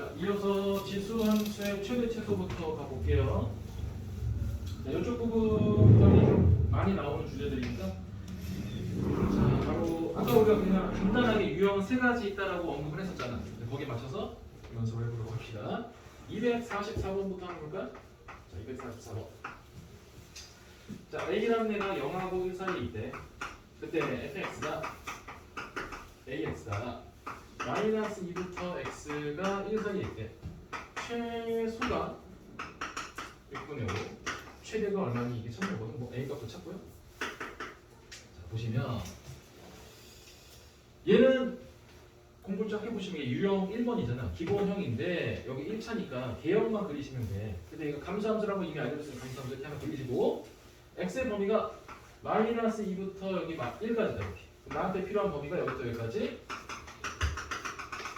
자, 이어서 지수 함수의 최대 최소부터 가볼게요. 자, 이쪽 부분이 좀 많이 나오는 주제들이니까 자, 바로 아까 우리가 그냥 간단하게 유형 세 가지 있다라고 언급을 했었잖아. 거기에 맞춰서 연습을 해보도록 합시다. 244번부터 한번 볼까? 자, 244번. 자, A라는 애가 0하고 1 사이에 있대. 그때 fx가 ax가 마이너스 2부터 x가 1 사이에 있대. 최소가 6분의 5, 최대가 얼마니? 이게 참여거든. 뭐 a 값도 찾고요. 자, 보시면 얘는 공부를 쫙 해보시면 이게 유형 1번이잖아. 기본형인데 여기 1차니까 개형만 그리시면 돼. 근데 이거 감수함수라고 이미 알려줬으면 감수함수 이렇게 하나 그리시고 x의 범위가 마이너스 2부터 여기 1까지다. 이렇게. 나한테 필요한 범위가 여기부터 여기까지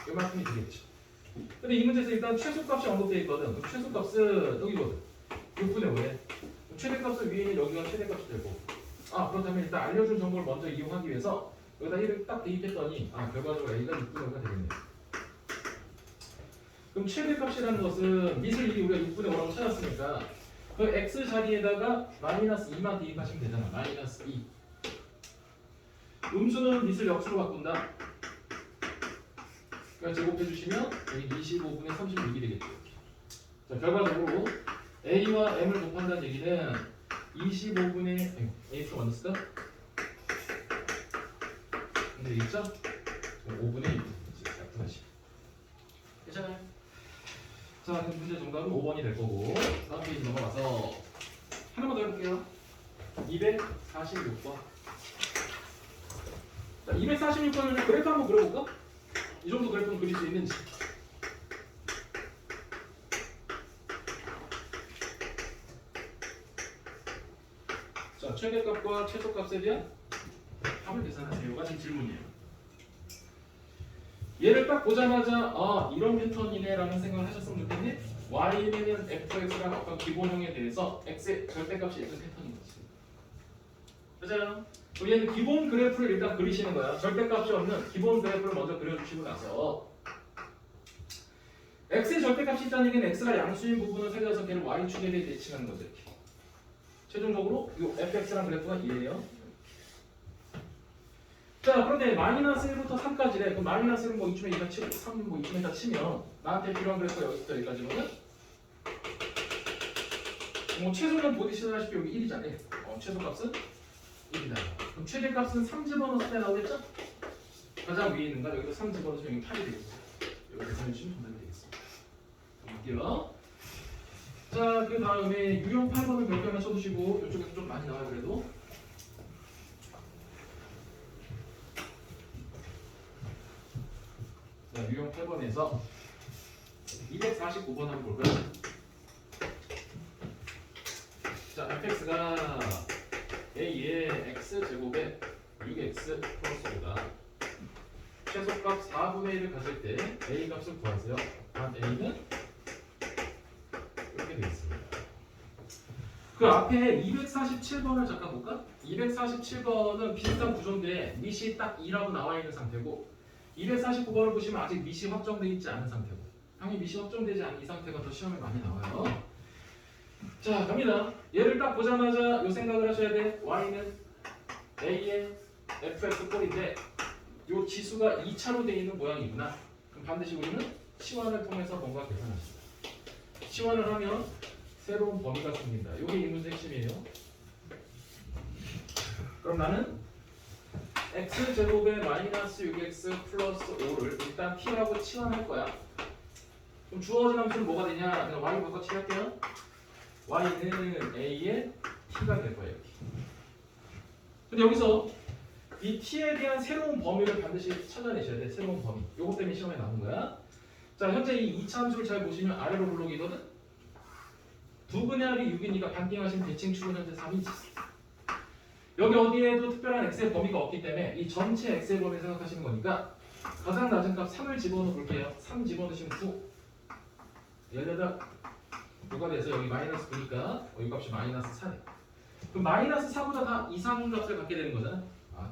이만큼이 되겠죠. 근데 이 문제에서 일단 최소값이 언급되어 있거든. 그럼 최소값은 여기거든. 6분의 5에. 최대값은 위에 있는 여기가 최대값이 되고. 아, 그렇다면 일단 알려준 정보를 먼저 이용하기 위해서 여기다 1을 딱 대입했더니 결과적으로 A가 6분의 5가 되겠네요. 그럼 최대값이라는 것은 밑을 이리 우리가 6분의 5라고 찾았으니까 그 x 자리에다가 마이너스 2만 대입하시면 되잖아. 마이너스 2. 음수는 밑을 역수로 바꾼다. 그러니까 제곱해 주시면 여기 25분의 36이 되겠죠. 자, 결과적으로 a와 m을 곱한다는 얘기는 25분의 a표 먼저 쓸까? 근데 되겠죠? 5분의 1. 약분하시. 괜찮아요? 자, 그럼 문제 정답은 5번이 될 거고 다음 페이지 넘어가서 하나만 더 해볼게요. 246번. 자, 246번을 그래프 한번 그려볼까? 이 정도 그래프는 그릴 수 있는지. 자, 최대값과 최소값에 대한 합을 계산하세요. 이가 지금 질문이에요. 얘를 딱 보자마자 이런 패턴이네 라는 생각을 하셨으면 좋겠네. y는 fx랑 어떤 기본형에 대해서 x의 절대값이 있는 패턴인 거지. 맞아요? 그럼 얘는 기본 그래프를 일단 그리시는 거야. 절대값이 없는 기본 그래프를 먼저 그려주시고 나서 x의 절대값이 있다는 얘기는 x가 양수인 부분을 살려서 걔를 y축에 대해 대칭하는 거죠. 이렇게. 최종적으로 이 fx랑 그래프가 이래요. 자, 그런데 마이너스 1부터 3까지래. 그럼 마이너스 1은 뭐 이쯤에 이다 치고 3은 뭐 이쯤에 다 치면 나한테 필요한 그래프가 여기부터 여기까지거든. 뭐 최소는 보시다시피 여기 1이잖아요. 최소값은 1이다. 그럼 최대값은 3 집어넣었을 때 나오겠죠? 가장 위에 있는 거 여기서 3 집어넣으면 여기 8이 되겠죠. 여기 계산해 주시면 정답이 되겠습니다. 볼게요. 자, 그 다음에 유형 8번을 몇 개나 쳐두시고 이쪽에서 좀 많이 나와요. 그래도 자, 유형 8번에서 249번 한번 볼까요? 자, fx가 a의 x제곱에 6x 플러스 5다. 최소값 4분의 1을 가질 때 a 값을 구하세요. 단 a는 이렇게 되겠습니다. 그 앞에 247번을 잠깐 볼까? 247번은 비슷한 구조인데 밑이 딱 2라고 나와 있는 상태고 249번을 보시면 아직 밑이 확정되어 있지 않은 상태고 당연히 밑이 확정되지 않은 이 상태가 더 시험에 많이 나와요. 자, 갑니다. 얘를 딱 보자마자 요 생각을 하셔야 돼. y는 a의 fx 꼴인데 요 지수가 2차로 되어 있는 모양이구나. 그럼 반드시 우리는 치환을 통해서 뭔가 계산합시다. 치환을 하면 새로운 범위가 생긴다. 이게 이 문제 핵심이에요. 그럼 나는 x제곱에 마이너스 6x 플러스 5를 일단 t라고 치환할 거야. 그럼 주어진 함수는 뭐가 되냐? 그냥 y 바꿔 칠할게요. y는 a의 t가 될 거예요. 이렇게. 근데 여기서 이 t에 대한 새로운 범위를 반드시 찾아내셔야 돼. 새로운 범위. 요것 때문에 시험에 나온 거야. 자, 현재 이 2차 함수를 잘 보시면 아래로 블록이거든. 두 분의 합이 6이니까 반띵하시면 대칭축은 현재 3이지. 여기 어디에도 특별한 x의 범위가 없기 때문에 이 전체 x의 범위 생각하시는 거니까 가장 낮은 값 3을 집어넣어 볼게요. 3 집어넣으시면 9. 얘네다 9가 돼서 여기 마이너스 9니까 이 값이 마이너스 4네. 그럼 마이너스 4보다 다 이상 값을 갖게 되는 거잖아.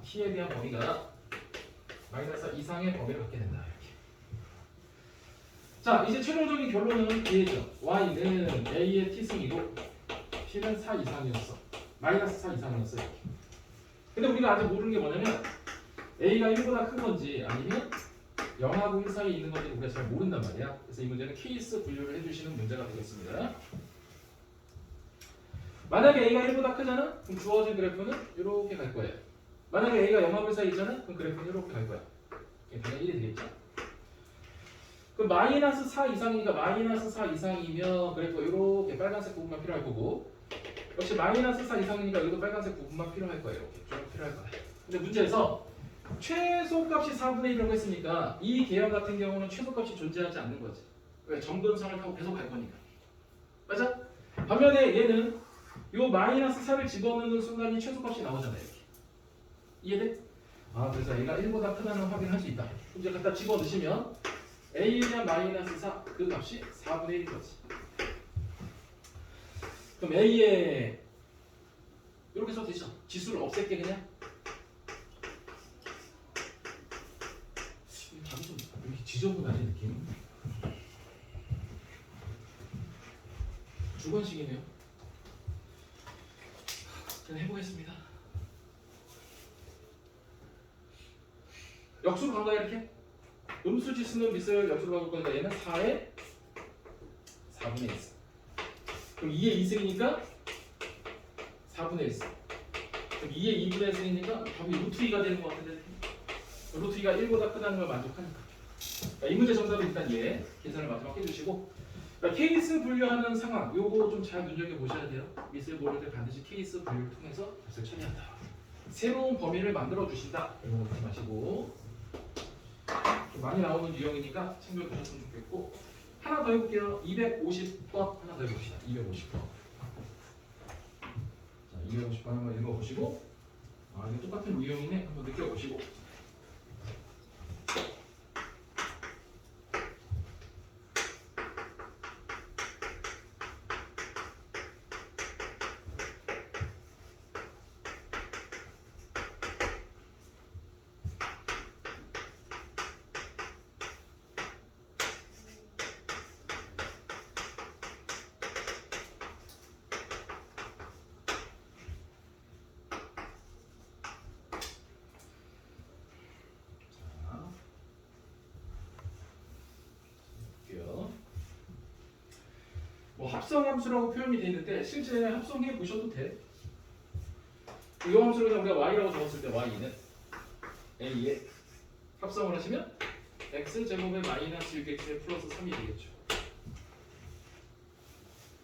t에 대한 범위가 마이너스 4 이상의 범위를 갖게 된다. 이렇게. 자, 이제 최종적인 결론은 얘죠. y는 a의 t승이고 p는 4 이상이었어. 마이너스 4 이상이었어. 이렇게. 근데 우리가 아직 모르는 게 뭐냐면 a가 1보다 큰 건지 아니면 0하고 1 사이에 있는 건지 우리가 잘 모른단 말이야. 그래서 이 문제는 케이스 분류를 해주시는 문제가 되겠습니다. 만약에 a가 1보다 크잖아? 그럼 주어진 그래프는 이렇게 갈 거예요. 만약에 a가 0하고 1 사이에 있잖아? 그럼 그래프는 이렇게 갈 거야. 당연히 1이 되겠죠? 그럼 마이너스 4 이상이니까 마이너스 4 이상이면 그래프가 이렇게 빨간색 부분만 필요할 거고 역시 마이너스 4 이상이니까 여기도 빨간색 부분만 필요할 거예요. 이렇게 좀 필요할 거예요. 근데 문제에서 최소값이 4분의 1이라고 했으니까 이 계열 같은 경우는 최소값이 존재하지 않는 거지. 왜? 점근선을 타고 계속 갈 거니까. 맞아? 반면에 얘는 요 마이너스 4를 집어넣는 순간이 최소값이 나오잖아요. 이렇게. 이해돼? 아, 그래서 A가 1보다 크다는 확인을 할 수 있다. 이제 갖다 집어넣으시면 A에 대한 마이너스 4, 그 값이 4분의 1인 거지. 그럼 A에 이렇게 써도 되죠? 지수를 없앨게 그냥. 답이 좀 이렇게 지저분하지 느낌? 주관식이네요. 그냥 해보겠습니다. 역수로 간 거야 이렇게? 음수 지수는 밑을 역수로 바꿀 거니까 얘는 4에 4분의 1. 그럼 2에 2승이니까 4분의 1. 그럼 2에 2분의 1승이니까 답이 루트 2가 되는 것 같은데 루트 2가 1보다 크다는 걸 만족하니까. 이 문제 정답은 일단 얘 계산을 마지막 해주시고 케이스 분류하는 상황 요거 좀 잘 눈여겨보셔야 돼요. 미술 모를 때 반드시 케이스 분류를 통해서 값을 처리한다. 새로운 범위를 만들어 주신다. 이런 거 잊지 마시고 좀 많이 나오는 유형이니까 챙겨주셨으면 좋겠고 하나 더 해볼게요. 250번 하나 더 해봅시다. 250번. 자, 250번 한번 읽어보시고 아 이거 똑같은 유형이네 한번 느껴보시고 합성함수라고 표현이 되어 있는데 실제 합성해 보셔도 돼. 이 함수를 그냥 우리가 y라고 적었을 때 y는 a에 합성을 하시면 x제곱의 마이너스 6x의 플러스 3이 되겠죠.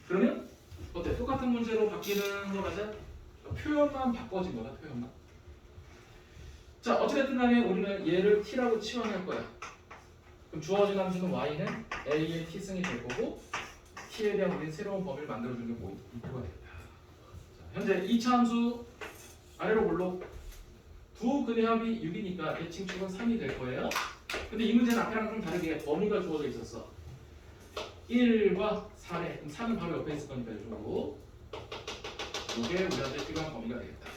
그러면 어때? 똑같은 문제로 바뀌는 거 맞아? 표현만 바꿔진 거다. 표현만. 자 어찌됐든 간에 우리는 얘를 t라고 치환할 거야. 그럼 주어진 함수는 y는 a의 t승이 될 거고 t에 대한 우리 새로운 범위를 만들어주는 게 뭐 이표가 되겠다. 현재 2차 함수 아래로 볼록 두 근의 합이 6이니까 대칭축은 3이 될 거예요. 근데 이 문제는 앞에랑 좀 다르게 범위가 주어져 있었어. 1과 4네. 그럼 4는 바로 옆에 있을 거니까 이 정도. 이게 우리한테 필요한 범위가 되겠다.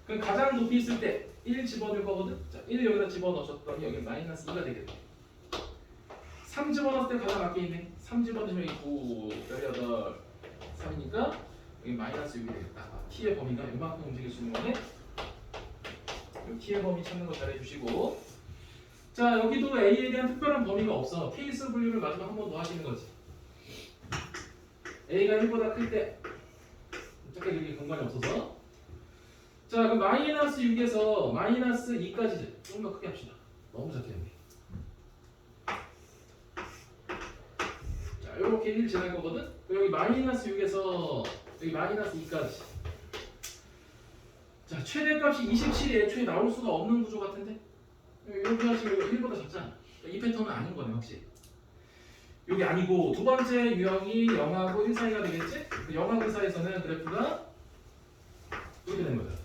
그럼 가장 높이 있을 때 1 집어넣을 거거든. 자, 1 여기다 집어넣으셨더니 여기 마이너스 2가 되겠다. 3 집어넣었을 때 가장 앞에 있네. 3 집어넣으면 9, 18, 3이니까 여기 마이너스 6이 되겠다. t의 범위가 이만큼 움직일 수 있는 거네. t의 범위 찾는 거 잘 해주시고 자 여기도 a에 대한 특별한 범위가 없어. 케이스 분류를 마지막 한 번 더 하시는 거지. a가 1보다 클 때 잠깐 여기 공간이 없어서 자 그럼 마이너스 6에서 마이너스 2까지 좀 더 크게 합시다. 너무 작게 여기. 자 이렇게 1 지날 거거든. 그리고 여기 마이너스 6에서 여기 마이너스 2까지. 자 최대값이 27이 애초에 나올 수가 없는 구조 같은데 이렇게 하시면 1보다 작잖아. 이 패턴은 아닌 거네 확실히. 여기 아니고 두 번째 유형이 0하고 1 사이가 되겠지? 0하고 1 사이에서는 그래프가 이렇게 되는 거야.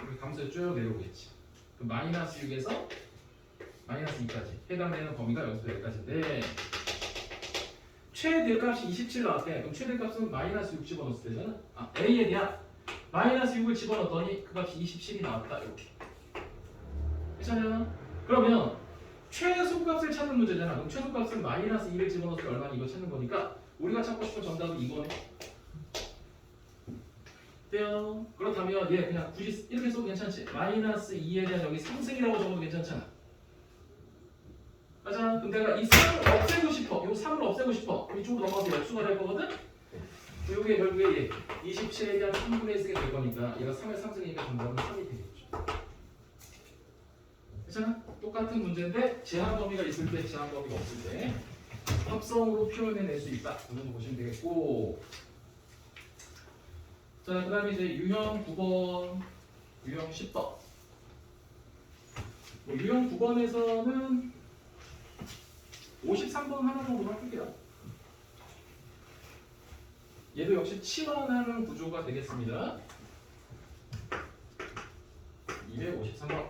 여기 감소에 쭉 내려오겠지. 그럼 마이너스 6에서 마이너스 2까지 해당되는 범위가 여기서 여기까지인데 최대값이 27 나왔대. 그럼 최대값은 마이너스 6 집어넣었을 때잖아. 아, A에 대한 마이너스 6을 집어넣었더니 그 값이 27이 나왔다. 이렇게. 괜찮아요? 그러면 최소값을 찾는 문제잖아. 그럼 최소값은 마이너스 2를 집어넣을 때 얼마나 이거 찾는 거니까 우리가 찾고 싶은 정답은 이거네. 돼요. 그렇다면 얘 그냥 굳이 이렇게 써도 괜찮지. 마이너스 2에 대한 여기 상승이라고 적어도 괜찮잖아. 맞아. 그럼 내가 이 3을 없애고 싶어. 이 3을 없애고 싶어. 이쪽으로 넘어가서 역수가 될 거거든. 이게 결국에 얘 27에 대한 3분의 1 쓰게 될 거니까 얘가 3의 상승이니까 정답은 3이 되겠죠. 괜찮아? 똑같은 문제인데 제한 범위가 있을 때, 제한 범위가 없을 때 합성으로 표현해낼 수 있다. 이 정도 보시면 되겠고. 자, 그 다음에 이제 유형 9번, 유형 10번. 유형 9번에서는 53번 하나 정도만 풀게요. 얘도 역시 치환하는 구조가 되겠습니다. 253번.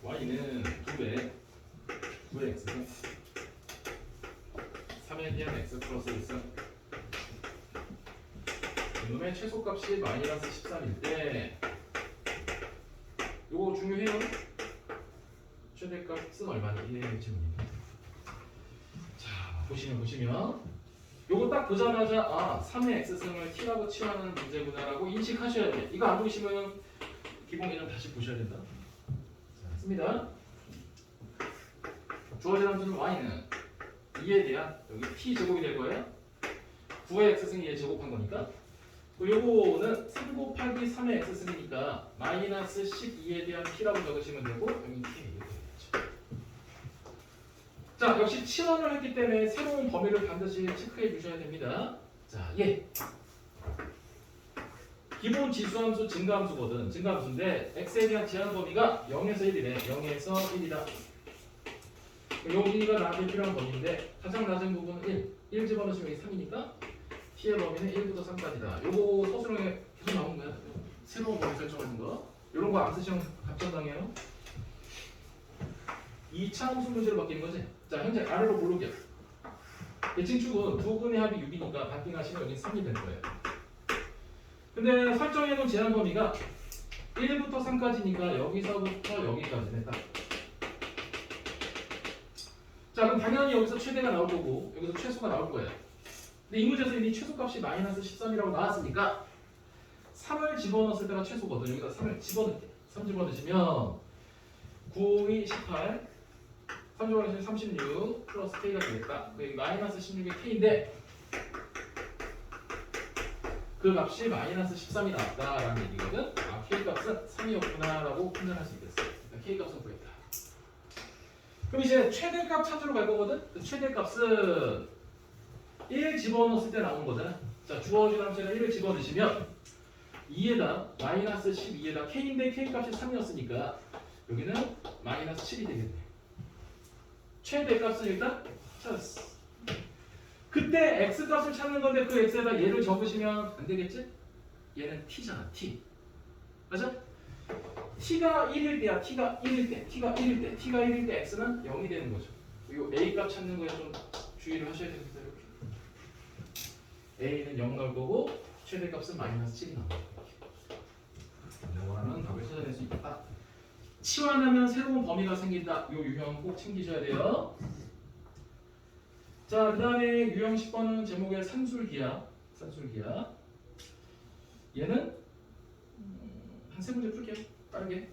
y는 2배, 9의 x는 3에 대한 x 플러스 1승. 이놈의 최소값이 마이너스 13일 때 요거 중요해요. 최대값은 얼마니? 이게 질문입니다. 자, 보시면 요거 딱 보자마자 아 3의 x승을 t라고 치환하는 문제구나라고 인식하셔야 돼요. 이거 안 보시면 기본 개념 다시 보셔야 된다. 자, 했습니다. 주어진 함수는 y는 2에 대한 여기 t 제곱이 될 거예요. 9의 x승이 얘 제곱한 거니까. 요거는 3 곱하기 3의 x승이니까 마이너스 12에 대한 t라고 적으시면 되고 여기 t 이렇게 되겠죠. 자, 역시 치환을 했기 때문에 새로운 범위를 반드시 체크해 주셔야 됩니다. 자, 예. 기본 지수함수 증가함수거든. 증가함수인데 x에 대한 제한 범위가 0에서 1이래. 0에서 1이다. 여기가 나한테 필요한 범위인데 가장 낮은 부분은 1 집어넣으시면 이게 3이니까 t의 범위는 1부터 3까지다. 요거 서술형에 계속 나오는 거야. 새로운 범위 설정하는 거. 요런 거 안 쓰시면 답정당해요. 2차 함수 문제로 바뀌는 거지. 자, 현재 아래로 볼록이야. 대칭축은 두 근의 합이 6이니까 바뀌하시면 여기 3이 되는 거예요. 근데 설정해놓은 제한 범위가 1부터 3까지니까 여기서부터 여기까지네 딱. 자, 그럼 당연히 여기서 최대가 나올 거고 여기서 최소가 나올 거예요. 근데 이 문제에서 이미 최소값이 마이너스 13이라고 나왔으니까 3을 집어넣었을 때가 최소거든. 여기다 3을 집어넣을게. 3 집어넣으시면 9, 2, 18 3 집어넣으시면 36 플러스 k가 되겠다. 여기 마이너스 16이 k인데 그 값이 마이너스 13이 나왔다라는 얘기거든. 아, k값은 3이었구나 라고 판단할 수 있겠어. k값은 구했다. 그럼 이제 최대값 찾으러 갈 거거든? 그 최대값은 1 집어넣었을 때 나온 거잖아. 자, 주어진 함수에다 1을 집어넣으시면 2에다 마이너스 12에다 k인데 k값이 3이었으니까 여기는 마이너스 7이 되겠네. 최대값은 일단 찾았어. 그때 x값을 찾는 건데 그 x에다 얘를 적으시면 안 되겠지? 얘는 t잖아, t. 맞아? t가 1일 때야, t가 1일 때, t가 1일 때, t가 1일 때 x는 0이 되는 거죠. 이 a값 찾는 거에 좀 주의를 하셔야 됩니다. 이렇게. a는 0 넣을 거고 최대값은 마이너스 7이 나옵니다. 원하는 답을 찾아낼 수 있다. 치환하면 새로운 범위가 생긴다. 이 유형 꼭 챙기셔야 돼요. 자, 그 다음에 유형 10번은 제목에 산술기야. 산술기야. 얘는 한 세 문제 풀게요. 빠르게.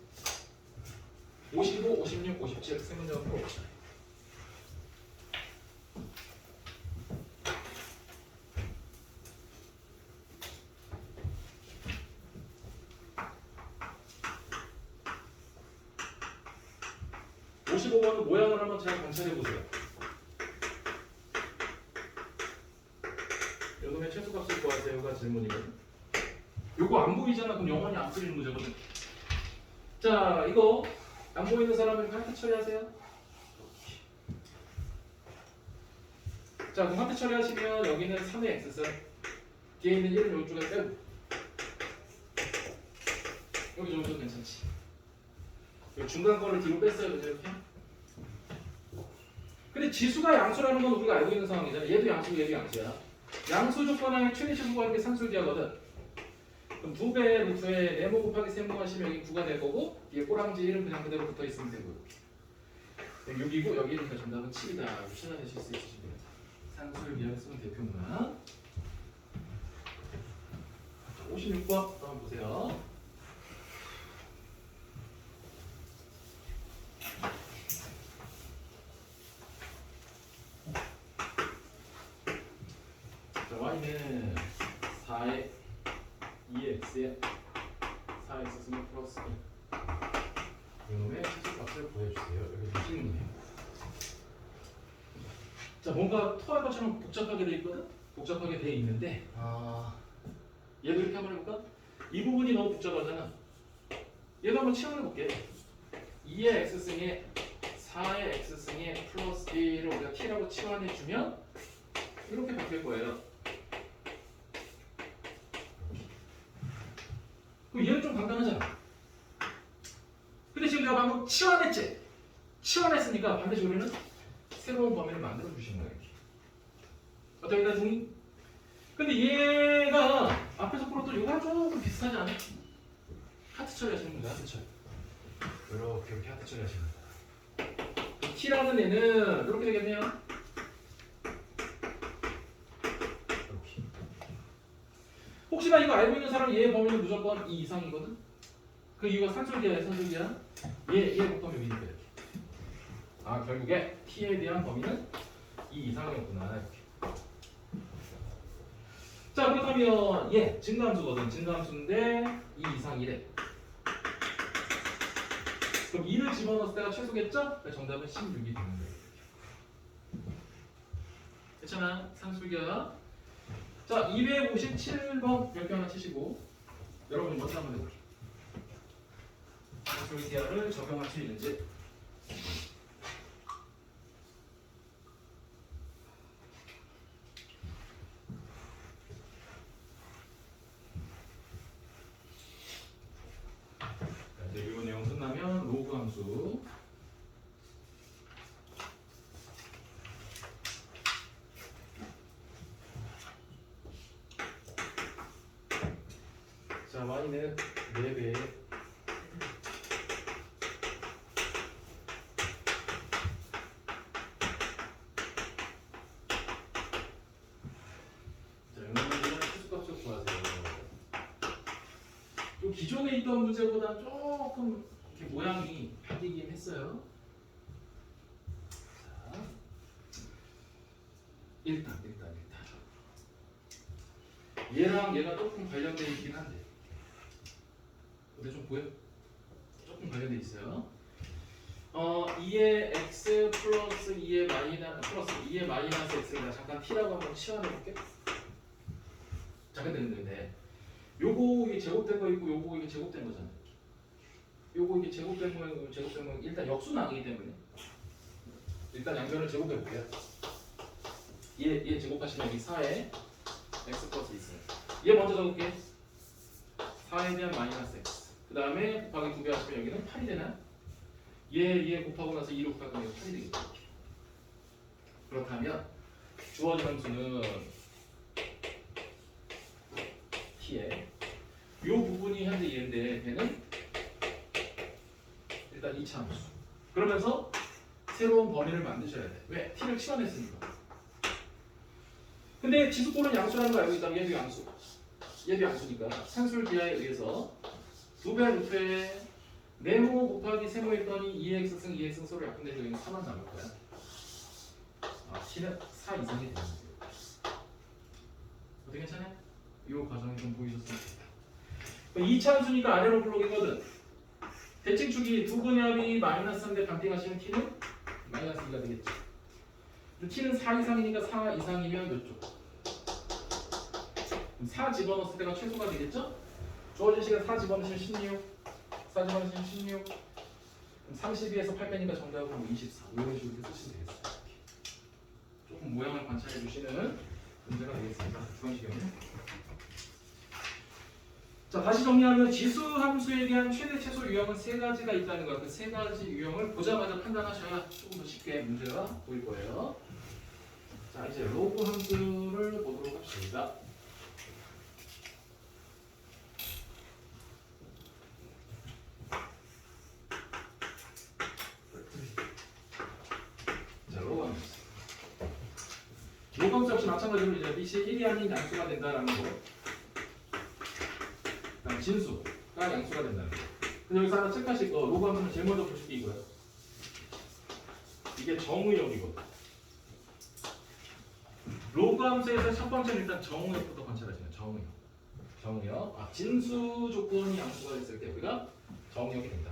55, 56, 57 세 문제만 풀어봅시다. (55번은) 모양을 한번 잘 관찰해 보세요. 요놈의 최소값을 구하세요가 질문이거든. 요거 안 보이잖아. 그럼 영원히 안 풀리는 문제거든. 자, 이거 안 보이는 사람은 하트 처리하세요. 자, 그럼 하트 처리하시면 여기는 3의 x승, 뒤에 있는 1은 이쪽에 빼고 여기 정도 괜찮지. 여기 중간 거를 뒤로 뺐어요. 이렇게. 근데 지수가 양수라는 건 우리가 알고 있는 상황이잖아. 얘도 양수고 얘도 양수야. 양수 조건하에 최대 최소가 이렇게 산술기하거든. 그럼 2배 루트에 네모 곱하기 세모 하시면 여기 9가 될 거고 뒤에 꼬랑지 1은 그냥 그대로 붙어 있으면 되고요. 여기 6이고 여기니까 정답은 7이다. 이렇게 찾아내실 수 있으시고요. 산술 기하를 쓰는 대표 문항. 56번 한번 보세요. 자, y는 4의 2x에 4x는 플러스 1 이놈의 최소값을 구해주세요. 여기 주시는 거예요. 자, 뭔가 토할 것처럼 복잡하게 돼 있거든? 복잡하게 돼 있는데 얘도 이렇게 한번 해볼까? 이 부분이 너무 복잡하잖아. 얘도 한번 치환해볼게. 2의 x승에 4의 x승에 플러스 1을 우리가 t라고 치환해주면 이렇게 바뀔 거예요. 그럼 얘는 좀 간단하잖아. 근데 지금 내가 방금 치환했지? 치환했으니까 반대쪽으로는 새로운 범위를 만들어 주시는 거예요. 어떻게 다 동의? 근데 얘가 앞에서 풀었던 이거랑 조금 비슷하지 않아? 하트 처리 하시는 거예요, 하트 처리. 이렇게 하트 처리 하시는 거예요. t라는 애는 이렇게 되겠네요. 이렇게. 혹시나 이거 알고 있는 사람 얘의 범위는 무조건 2 이상이거든? 그 이유가 산술기야, 산술기야. 얘 곱하면 여기니까 이렇게. 결국에 t에 대한 범위는 2 이상이었구나. 이렇게. 자, 그렇다면 얘 증가함수거든. 증가함수인데 2 이상 이래. 그럼 2를 집어넣었을 때가 최소겠죠? 정답은 16이 되는 거예요. 괜찮아? 산술기야. 자, 257번 별표 하나 치시고 여러분 먼저 한번 해볼게요. 산술기야를 적용할 수 있는지. 이제 이 내용 끝나면 로그 함수. 자, y는 4배 기존에 있던 문제보다 조금 이렇게 모양이 바뀌긴 했어요. 자, 일단 얘랑 얘가 조금 관련되어 있긴 한데 근데 좀 보여? 조금 관련되어 있어요. 2의 x 플러스 2의 마이너스 x를 잠깐 t라고 한번 치환해볼게. 잠깐 됐는데 요거 이게 제곱된 거 있고 요거 이게 제곱된 거잖아. 요거 이게 제곱된 모양, 제곱된 모양. 일단 역수는 아니기 때문에 일단 양변을 제곱해 볼게요. 얘 제곱하시면 여기 4에 x 플러스 있어요. 얘 먼저 적을게. 4에 대한 마이너스 x. 그 다음에 곱하기 2배 하시면 여기는 8이 되나? 얘 곱하고 나서 2로 곱하면 여기 8이 되겠죠. 그렇다면 주어진 함수는 t에 이 부분이 현재 얘인데 걔는 일단 2차 함수. 그러면서 새로운 범위를 만드셔야 돼. 왜? t를 치환했으니까. 근데 지수꼴은 양수라는 거 알고 있다면 얘도 양수. 얘도 양수니까 산술 기하에 의해서 2배 루트에 네모 곱하기 세모 했더니 2x승 2x승 서로 약분되죠. 여기는 4만 남을 거야. t는 4 이상이 되는 거예요. 어떻게 괜찮아요? 이 과정이 좀 보이셨으면 좋겠다. 2차 함수니까 아래로 블록이거든. 대칭축이 두 근압이 마이너스 3대 반띵하시면 t는 마이너스 2가 되겠죠. t는 4 이상이니까 4 이상이면 몇 쪽? 4 집어넣었을 때가 최소가 되겠죠? 주어진 시간 4 집어넣으시면 16. 4 집어넣으시면 16. 그럼 32에서 8 빼니까 정답은 24. 이런 식으로 쓰시면 되겠어요. 조금 모양을 관찰해 주시는 문제가 되겠습니다. 주관식이요. 자, 다시 정리하면 지수 함수에 대한 최대 최소 유형은 3가지가 있다는 거. 그 3가지 유형을 보자마자 판단하셔야 조금 더 쉽게 문제가 보일 거예요. 자, 이제 로그 함수를 보도록 합시다. 로그함수 역시 마찬가지로 이제 BC 1이 아닌 양수가 된다라는 거. 그다음 진수가 양수가 된다는 거. 근데 여기서 하나 체크하실 거 로그함수는 제일 먼저 보실 게 이거예요. 이게 정의역이거든. 로그함수에서 첫 번째는 일단 정의역부터 관찰하시면 정의역. 정의역. 진수 조건이 양수가 됐을 때 우리가 정의역이 된다.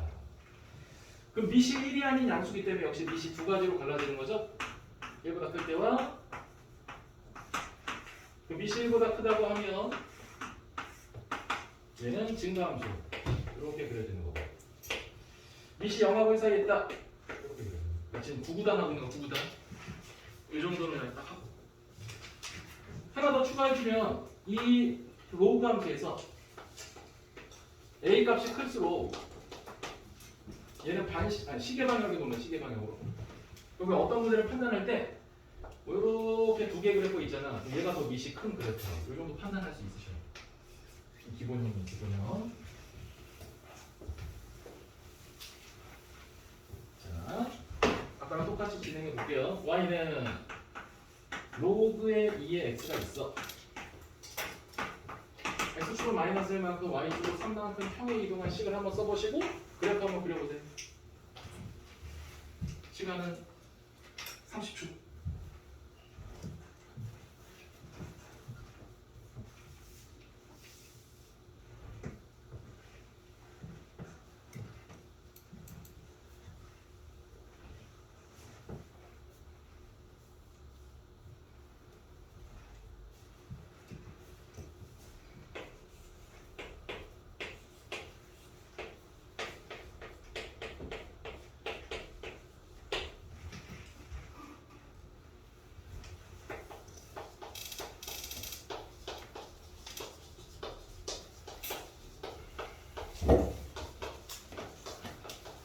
그럼 미시 1이 아닌 양수기 때문에 역시 미시 두 가지로 갈라지는 거죠. 1보다 클 때와 그 미시 1보다 크다고 하면 얘는 증가함수 이렇게 그려지는 거고 미시 0하고 1 사이에 있다 이렇게 그려지는 거고 지금 9구단 하고 있는 거 9구단 이 정도는 그냥 딱 하고 하나 더 추가해주면 이 로그 함수에서 A 값이 클수록 얘는 시계 방향으로 보면 시계 방향으로 여기 어떤 문제를 판단할 때 이렇게 두 개 그래프 있잖아. 얘가 더 미시 큰 그래프라고 이 정도 판단할 수 있으셔요. 기본형이 기본형. 자, 아까랑 똑같이 진행해 볼게요. y는 로그의 2의 x가 있어. x축은 마이너스 1만큼 y축은 3만큼 평행 이동한 식을 한번 써보시고 그래프 한번 그려보세요. 시간은 30초.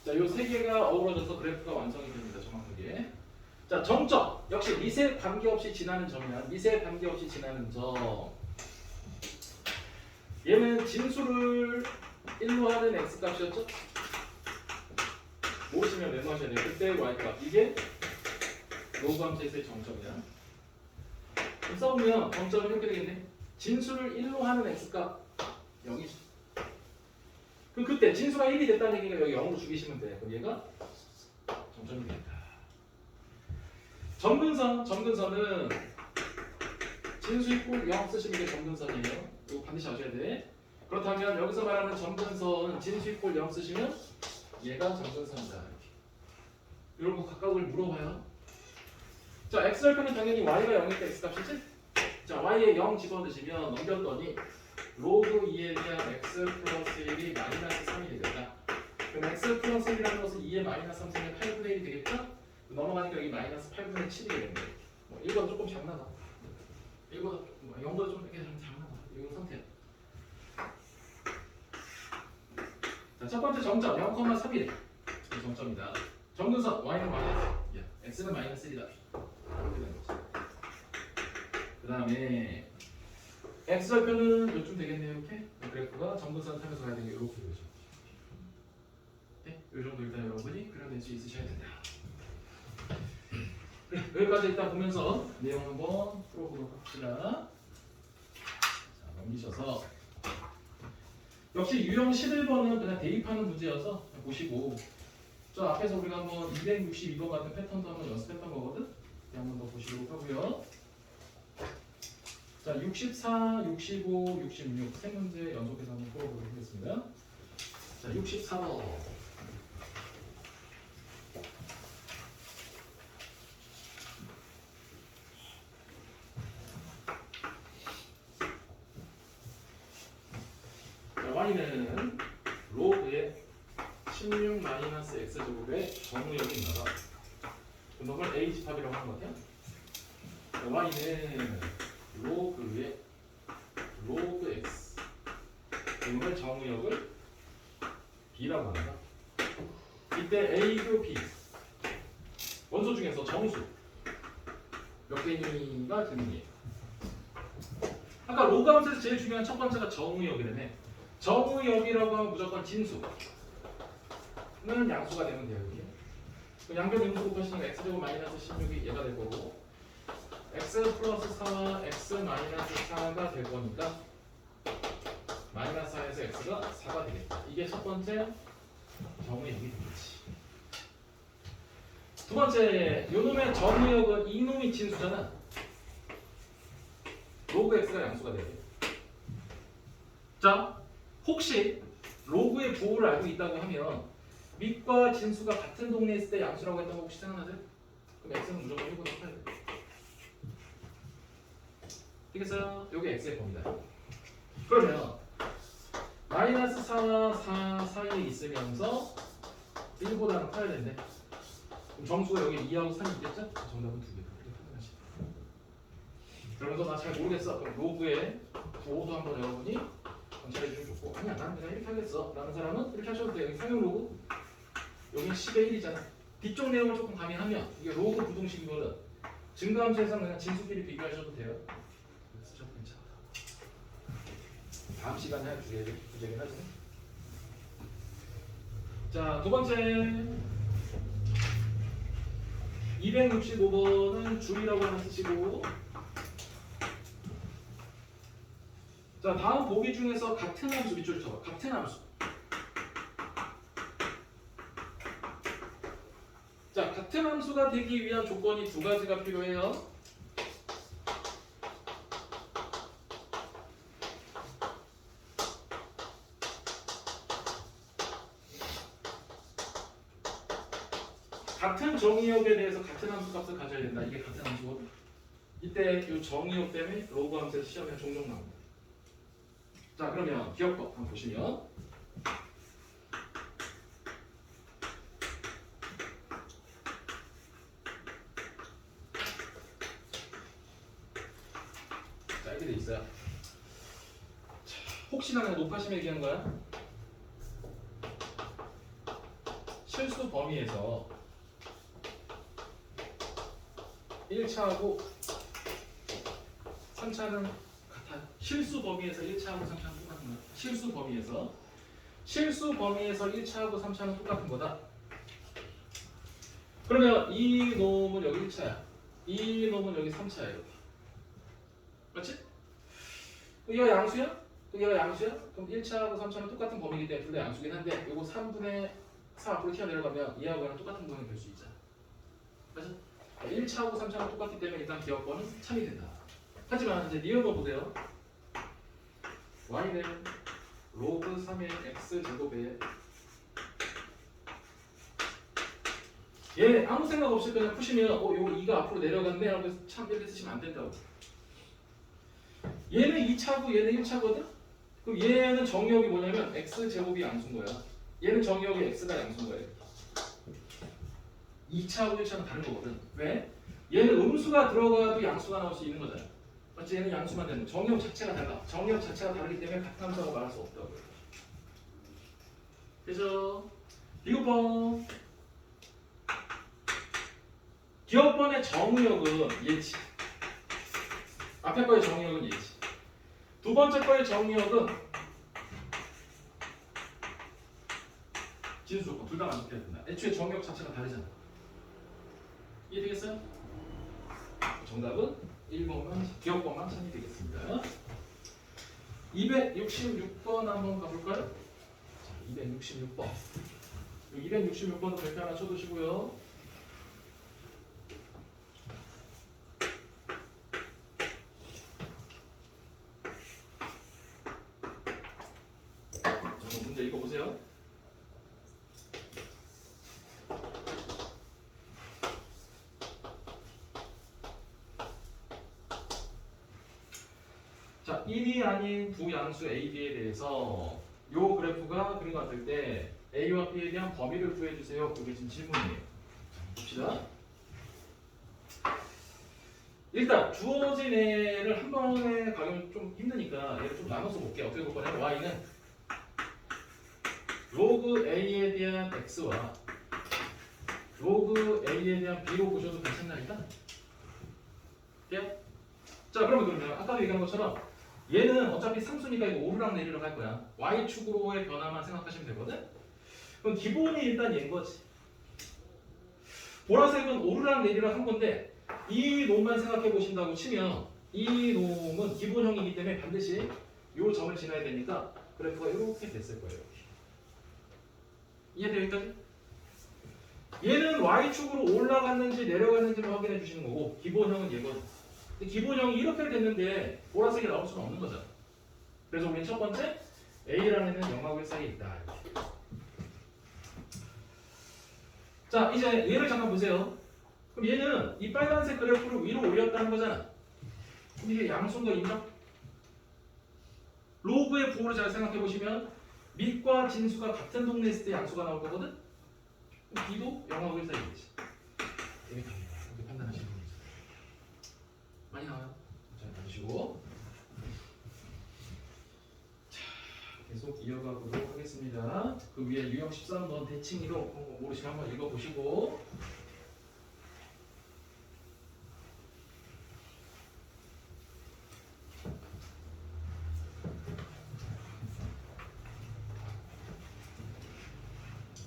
자, 요 세 개가 어우러져서 그래프가 완성이 됩니다. 정확하게. 자, 점점 역시 미세 관계없이 지나는 점이야. 미세 관계없이 지나는 점. 얘는 진수를 1로 하는 x 값이었죠? 모르시면 메모하셔야 돼요. 그때 y 값. 이게 로그 함수에서의 정점이야. 그럼 써보면 정점은 이렇게 되겠네. 진수를 1로 하는 x 값 0이죠. 그럼 그때 진수가 1이 됐다는 얘기가 여기 0으로 죽이시면 돼. 그럼 얘가 정점이 되겠다. 점근선은 진수 이꼴 0 쓰시면 이게 점근선이에요. 이거 반드시 아셔야 돼. 그렇다면 여기서 말하는 점근선 진수 이꼴 0 쓰시면 얘가 점근선이다. 이렇게. 이런 거 각각을 물어봐요. 자, x절편은 당연히 y가 0일 때 x값이지? 자, y에 0 집어넣으시면 넘겼더니 로그 2에 대한 x 플러스 1이 마이너스 3이 되겠다. 그럼 x 플러스 1이라는 것은 2에 마이너스 3 쓰면 8분의 1이 되겠죠? 넘어가니까 여기 마이너스 8분의 7이 되겠네. 뭐 1보다 조금 작나봐. 1보다 0보다 좀 이렇게 작나봐. 이건 선택. 자, 첫 번째 정점 0,3이래. 이 정점이다. 점근선 y는 마이너스, x는 마이너스 1이다. 이렇게 되는 거지. 그 다음에 x절편은 요쯤 되겠네요. 이렇게 그래프가 점근선 타면서 가야 되는 게 이렇게 되죠. 네? 이 정도 일단 여러분이 그려낼 수 있으셔야 된다. 네, 여기까지 일단 보면서 내용 한번 풀어보도록 합시다. 자, 넘기셔서 역시 유형 11번은 그냥 대입하는 문제여서 보시고 저 앞에서 우리가 한번 262번 같은 패턴도 한번 연습했던 거거든. 한번 더 보시도록 하고요. 자, 64, 65, 66 세 문제 연속해서 한번 풀어보도록 하겠습니다. 자, 64번. 자, y는 로그의 16 마이너스 x제곱의 정의역이 나가. 그놈을 a 집합이라고 하는 것 같아요. 자, y는 로그의 로그 x 이걸 정의역을 b라고 합니다. 이때 a교 b 원소 중에서 정수 몇 개니가 되느니 아까 로그 함수에서 제일 중요한 첫 번째가 정의역이라며. 정의역이라고 하면 무조건 진수는 양수가 되면 돼요. 양변 인수 곱하시니까 x제곱 마이너스 16이 얘가 될 거고 x 플러스 4와 x 마이너스 4가 될 거니까 마이너스 4에서 x가 4가 되겠다. 이게 첫 번째 정의역이 되겠지. 두 번째, 요놈의 정의역은 이놈이 진수잖아. 로그 x가 양수가 돼야 돼. 자, 혹시 로그의 부호를 알고 있다고 하면 밑과 진수가 같은 동네에 있을 때 양수라고 했던 거 혹시 생각나세요? 그럼 x는 무조건 1보다 커야 돼. 되겠어요? 요게 x의 범위다. 그러면 마이너스 4와 4 사이에 있으면서 1보다는 커야 되는데 그럼 정수가 여기 2하고 3이 있겠죠? 정답은 2개다. 이렇게 판단하시면 돼요. 그러면서 나 잘 모르겠어. 그럼 로그의 부호도 한번 여러분이 관찰해 주면 좋고, 아니야 나는 그냥 이렇게 하겠어 라는 사람은 이렇게 하셔도 돼요. 여기 상용 로그, 여기 10의 1이잖아. 뒤쪽 내용을 조금 가미하면 이게 로그 부동식이거든. 증가함수에서는 그냥 진수끼리 비교하셔도 돼요. 쓰셔도 괜찮아. 다음 시간에 할 주제긴 하지. 자, 두 번째 265번은 줄이라고 하나 쓰시고, 자, 다음 보기 중에서 같은 함수 밑줄을 쳐봐. 같은 함수. 자, 같은 함수가 되기 위한 조건이 두 가지가 필요해요. 같은 정의역에 대해서 같은 함수 값을 가져야 된다. 이게 같은 함수거든. 이때 이 정의역 때문에 로그 함수에서 시험에 종종 나옵니다. 자, 그러면 기억법 한번 보시면 자, 이렇게 돼 있어요. 자, 혹시나 내가 높아심 얘기한 거야? 실수 범위에서 1차하고 3차는 같아요. 실수 범위에서 1차하고 3차는 똑같은 거야. 실수 범위에서 1차하고 3차는 똑같은 거다. 그러면 이 놈은 여기 1차야. 이 놈은 여기 3차야. 이렇게. 맞지? 얘가 양수야? 얘가 양수야? 그럼 1차하고 3차는 똑같은 범위이기 때문에 둘 다 양수긴 한데 요거 3분의 4 앞으로 튀어내려가면 얘하고 얘랑 똑같은 범위 될 수 있잖아. 맞지? 1차하고 3차는 똑같기 때문에 일단 기억번은 참이 된다. 하지만 이제 니은 거 보세요. y는 로그 3의 x 제곱에 얘 아무 생각 없이 그냥 푸시면 요거 2가 앞으로 내려갔네 하고 참 이렇게 쓰시면 안 된다고. 얘는 2차고 얘는 1차거든? 그럼 얘는 정의역이 뭐냐면 x 제곱이 양수인 거야. 얘는 정의역이 x가 양수인 거예요. 2차하고 1차는 다른 거거든. 왜? 얘는 음수가 들어가도 양수가 나올 수 있는 거잖아. 맞지? 얘는 양수만 되는 거. 정의역 자체가 달라. 정의역 자체가 다르기 때문에 같은 함수라고 말할 수 없다고요. 그죠? 비교법. 기억번의 정의역은 얘지. 앞에 거의 정의역은 얘지. 두 번째 거의 정의역은 진수 조건 둘 다 만족해야 된다. 애초에 정의역 자체가 다르잖아. 이해되겠어요? 정답은 1번만 기억번만 참이 되겠습니다. 266번 한번 가볼까요? 자, 266번. 266번도 별표 하나 쳐두시고요. 문제 이거 보세요. 자, 1이 아닌 두 양수 A, B에 대해서 요 그래프가 그림 같을 때 A와 B에 대한 범위를 구해주세요. 그게 지금 질문이에요. 봅시다. 일단 주어진 애를 한 번에 가면 좀 힘드니까 얘를 좀 나눠서 볼게요. 어떻게 볼 거냐면 y는 로그 a에 대한 x와 로그 a에 대한 b로 보셔도 괜찮나니까? 돼요? 자, 그러면 아까도 얘기한 것처럼 얘는 어차피 상수니까 이거 오르락 내리락 할 거야. y축으로의 변화만 생각하시면 되거든? 그럼 기본이 일단 얘인 거지. 보라색은 오르락 내리락 한 건데 이 놈만 생각해 보신다고 치면 이 놈은 기본형이기 때문에 반드시 이 점을 지나야 되니까 그래프가 이렇게 됐을 거예요. 이해돼요 여기까지? 얘는 y축으로 올라갔는지 내려갔는지만 확인해 주시는 거고 기본형은 얘거든. 근데 기본형이 이렇게 됐는데 보라색이 나올 수는 없는 거잖아. 그래서 우리는 첫 번째 A라는 애는 0하고 1 사이에 있다. 이렇게. 자 이제 얘를 잠깐 보세요. 그럼 얘는 이 빨간색 그래프를 위로 올렸다는 거잖아. 그럼 이게 양수인가 인정? 로그의 부호를 잘 생각해 보시면 밑과 진수가 같은 동네에 있을 때 양수가 나올 거거든? 그럼 B도 0하고 1 사이겠지. 되게 답니다. 이렇게 판단하시는 분이 있어요. 많이 나와요. 자, 봐주시고. 자, 계속 이어가 보도록 하겠습니다. 그 위에 유형 13번 대칭 이동 모르시면 한번 읽어보시고.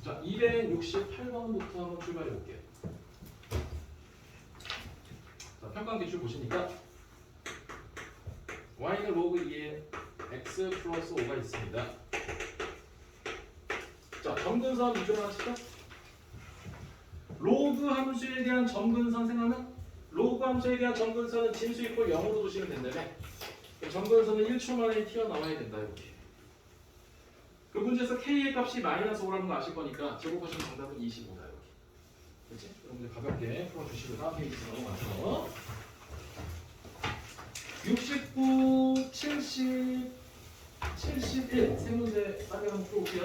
자, 268번부터 한번 출발해 볼게요. 자, 평강 기출 보시니까 y는 로그 2에 x 플러스 5가 있습니다. 자, 점근선 이쪽 하나 칠까? 로그 함수에 대한 점근선 생각나? 로그 함수에 대한 점근선은 진수 이퀄 0으로 두시면 된다며. 점근선은 1초 만에 튀어나와야 된다 이렇게. 그 문제에서 k의 값이 마이너스 5라는 거 아실 거니까 제곱하시면 정답은 25다 이렇게. 그렇지? 여러분들 가볍게 풀어주시고 다음 페이지 넘어가서 69, 70, 71 세 문제 빨리 한번 풀어볼게요.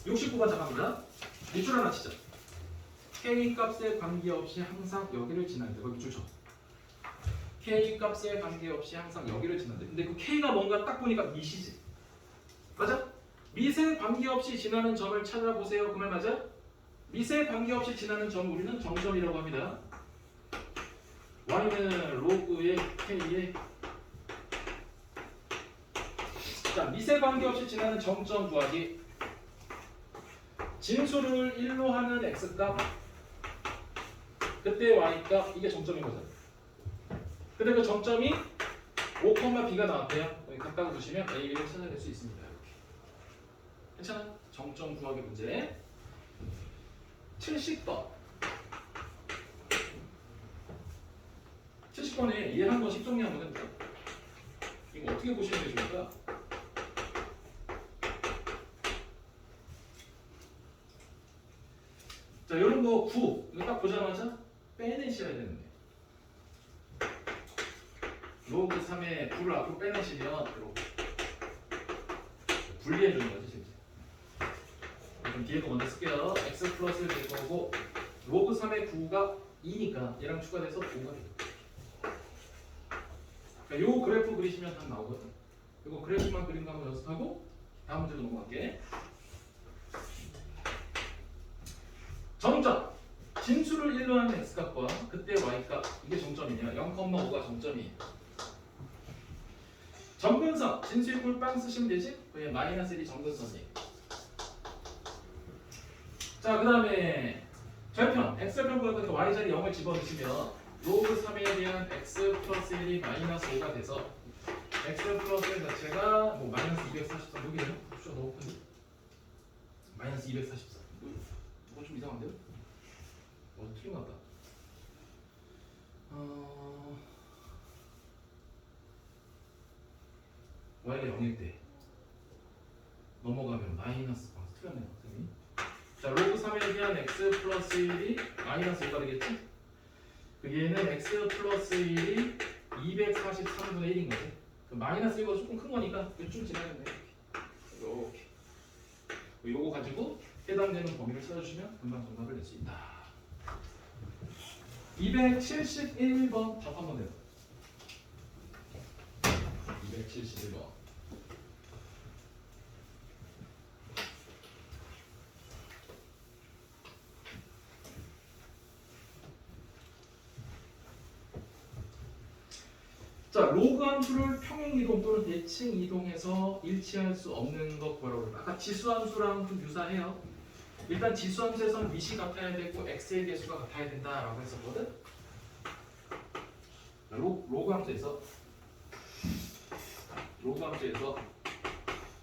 69번 잠깐만. 밑줄 하나 치자. k 값에 관계없이 항상 여기를 지난다. 거기 줄 쳐. k 값에 관계없이 항상 여기를 지난다. 근데 그 k가 뭔가 딱 보니까 미시지. 맞아? 밑에 관계없이 지나는 점을 찾아보세요. 그 말 맞아? 밑에 관계없이 지나는 점을 우리는 정점이라고 합니다. y는 로그의 k의 자, 밑에 관계없이 지나는 정점 구하기. 진수를 1로 하는 x값 그때 y값 이게 정점인 거잖아. 근데 그 정점이 5,b가 나왔대요. 여기 각각 두시면 a, b를 찾아낼 수 있습니다. 괜찮아? 정점 구하기 문제 70번 70번에 얘 한번 식정리 한번 해볼까? 이거 어떻게 보시면 되십니까? 자, 이런 거 9 이거 딱 보자마자 빼내셔야 되는데 로그 3에 9를 앞으로 빼내시면 이렇게 분리해주는 거지 지금. 그럼 뒤에 거 먼저 쓸게요. x 플러스를 될 거고 로그 3의 9가 2니까 얘랑 추가돼서 5가 돼요. 그러니까 요 그래프 그리시면 다 나오거든. 이거 그래프만 그린 거 한번 연습하고 다음 문제로 넘어갈게. 정점 진수를 1로 하는 x값과 그때 y값 이게 정점이냐 0,5가 정점이에요. 점근선 진수 이꼴 빵 쓰시면 되지? 그게 마이너스 1이 점근선이에요. 자, 그 다음에 절편 x절편 보니까 y자리 0을 집어넣으시면 로그 3에 대한 x 플러스 1이 마이너스 5가 돼서 x 플러스 1 자체가 뭐 마이너스 243 여기네요? 숫자 너무 큰데? 마이너스 244 이거 좀 이상한데요? 틀린 것 같다. y가 0일 때 넘어가면 마이너스 틀렸네요. 선생님. 자, 로그 3에 대한 x 플러스 1이 마이너스 5가 되겠지? 그 얘는 x 플러스 1이 243분의 1인 거지. 그 마이너스 1보다 조금 큰 거니까 이쯤 지나겠네. 이렇게. 요거 가지고 해당되는 범위를 찾아주시면 금방 정답을 낼 수 있다. 271번 답 한번 내요. 271번. 자, 로그 함수를 평행 이동 또는 대칭 이동해서 일치할 수 없는 것 뭐라고 그러나 아까 지수 함수랑 좀 유사해요. 일단 지수함수에서는 밑이 같아야 되고 x의 개수가 같아야 된다라고 했었거든. 로그 함수에서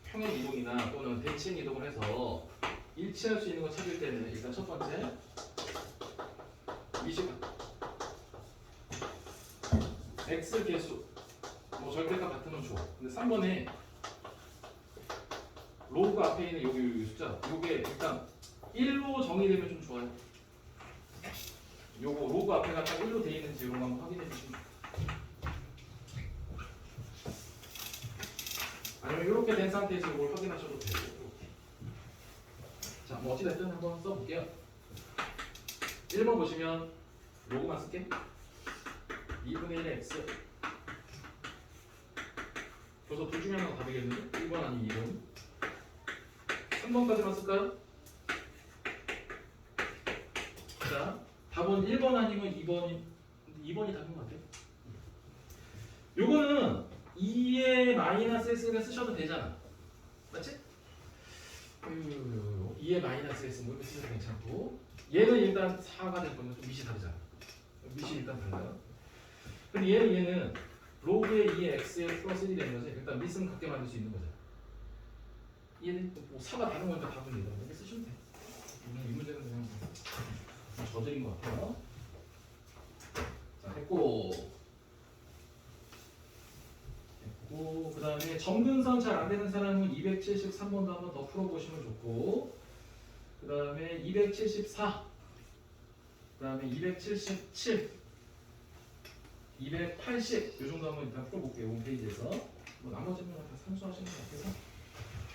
평행 이동이나 또는 대칭 이동을 해서 일치할 수 있는 거 찾을 때는 일단 첫 번째 밑이 같아. x 개수 뭐 절대값 같으면 좋아. 근데 3번에 로그 앞에 있는 여기 숫자 요게 일단 1로 정의되면 좀 좋아요. 요거 로그 앞에가 딱 1로 돼 있는지 이런 거 한번 확인해 주시면 돼요. 아니면 이렇게 된 상태에서 이걸 확인하셔도 되고. 이렇게. 자, 뭐 어찌됐든 한번 써볼게요. 1번 보시면 로그만 쓸게. 2분의 1의 x. 벌써 둘 중에 하나가 답이겠는데? 1번 아니면 2번. 3번까지만 쓸까요? 자, 답은 1번 아니면 2번이 답인 것 같아요. 요거는 2의 마이너스 x를 쓰셔도 되잖아. 맞지? 2의 마이너스 x 뭐 이렇게 쓰셔도 괜찮고, 얘는 일단 4가 될 거면 좀 밑이 다르잖아. 밑이 일단 달라요. 근데 얘는 로그의 2의 x에 플러스 1이 되는 거지. 일단 밑은 같게 만들 수 있는 거잖아. 얘는 뭐 4가 다른 거니까 답은 얘다. 이렇게 쓰시면 돼. 이 문제는 그냥 저절인 것 같아요. 자, 했고 그 다음에 점근선 잘 안 되는 사람은 273번도 한번 더 풀어보시면 좋고, 그 다음에 274, 그 다음에 277, 280, 이 정도 한번 일단 풀어볼게요. 홈페이지에서. 뭐 나머지는 다 산수하시는 것 같아서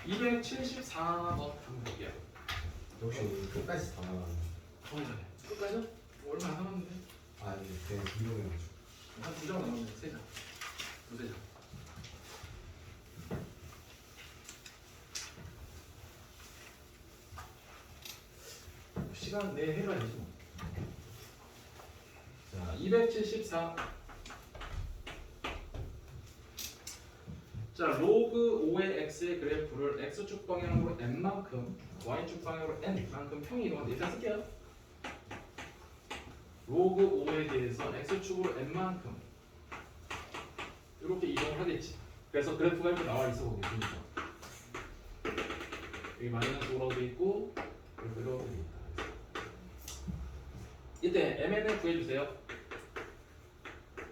274번 한번 볼게요. 역시 오늘 끝까지 다 나가네. 정말 끝까지요? 얼마 안 남았는데? 아니 그냥 이용해가지고. 한 2장 남았는데 3장. 두세 장. 시간 내에 해봐야지 뭐. 자, 274. 자, 로그 5의 x의 그래프를 x축 방향으로 n만큼, y축 방향으로 n만큼 평이 이동한다. 일단 쓸게요. 로그 5에 대해서 x축으로 n만큼 이렇게 이동을 하겠지. 그래서 그래프가 이렇게 나와 있어 보겠습니다. 여기 마이너스 5라고 돼 있고 이렇게 이렇게 돼 있다. 이때 MN을 구해주세요.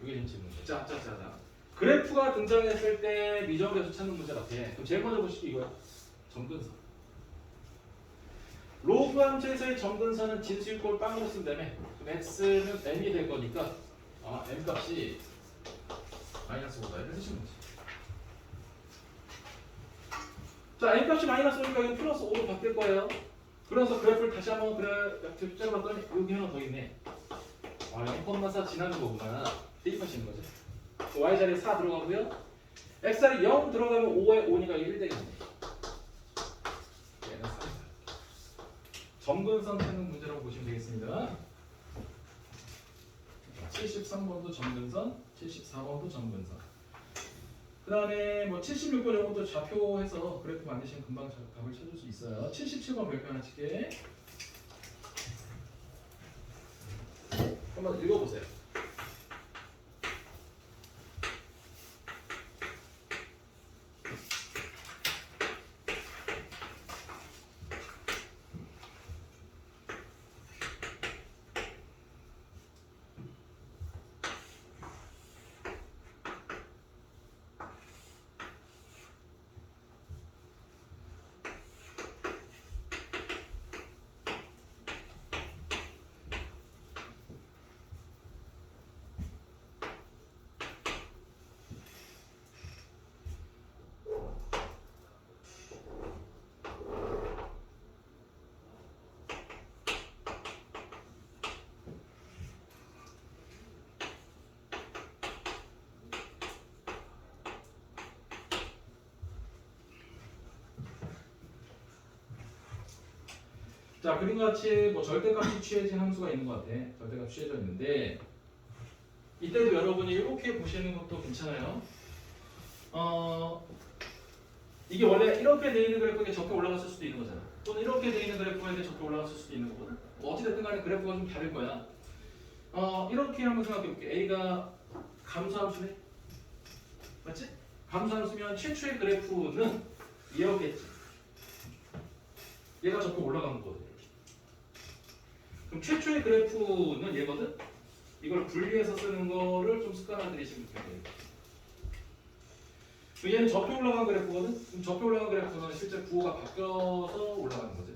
이게 지금 질문이에요. 자. 그래프가 등장했을 때 미정계수 찾는 문제 같아. 그럼 제일 먼저 보시죠. 이거야. 점근선. 로그 함수에서의 점근선은 진수일꼴 빵으로 쓴다며. 그럼 x는 m이 될 거니까 m 값이 마이너스 5다. 이렇게 쓰시면 되지. 자, m 값이 마이너스 5니까 이거 플러스 5로 바뀔 거예요. 그래서 그래프를 다시 한번 짜봤더니 여기 하나 더 있네. 0,4 지나는 거구나. 대입하시는 거죠. y자리에 4 들어가고요. x자리 0 들어가면 5에 5니까 1 되겠네. 얘는 3이다. 점근선 찾는 문제라고 보시면 되겠습니다. 73번도 점근선, 74번도 점근선. 그 다음에 뭐 76번 정도 좌표해서 그래프 만드시면 금방 답을 찾을 수 있어요. 77번 별표 하나 칠게. 한번 읽어보세요. 자, 그림과 같이 뭐 절대값이 취해진 함수가 있는 것 같아. 절대값 취해져 있는데 이때도 여러분이 이렇게 보시는 것도 괜찮아요. 이게 원래 이렇게 돼 있는 그래프가 적게 올라갔을 수도 있는 거잖아. 또는 이렇게 되어 있는 그래프에 대해 적게 올라갔을 수도 있는 거거든. 뭐 어찌됐든 간에 그래프가 좀 다를 거야. 이렇게 한번 생각해볼게. A가 감소함수네. 맞지? 감소함수면 최초의 그래프는 얘였겠지. 얘가 적게 올라가는 거거든. 그럼 최초의 그래프는 얘거든. 이걸 분리해서 쓰는 거를 좀 습관화 들이시면 돼요. 얘는 접혀 올라간 그래프거든. 그럼 접혀 올라간 그래프는 실제 부호가 바뀌어서 올라가는 거지.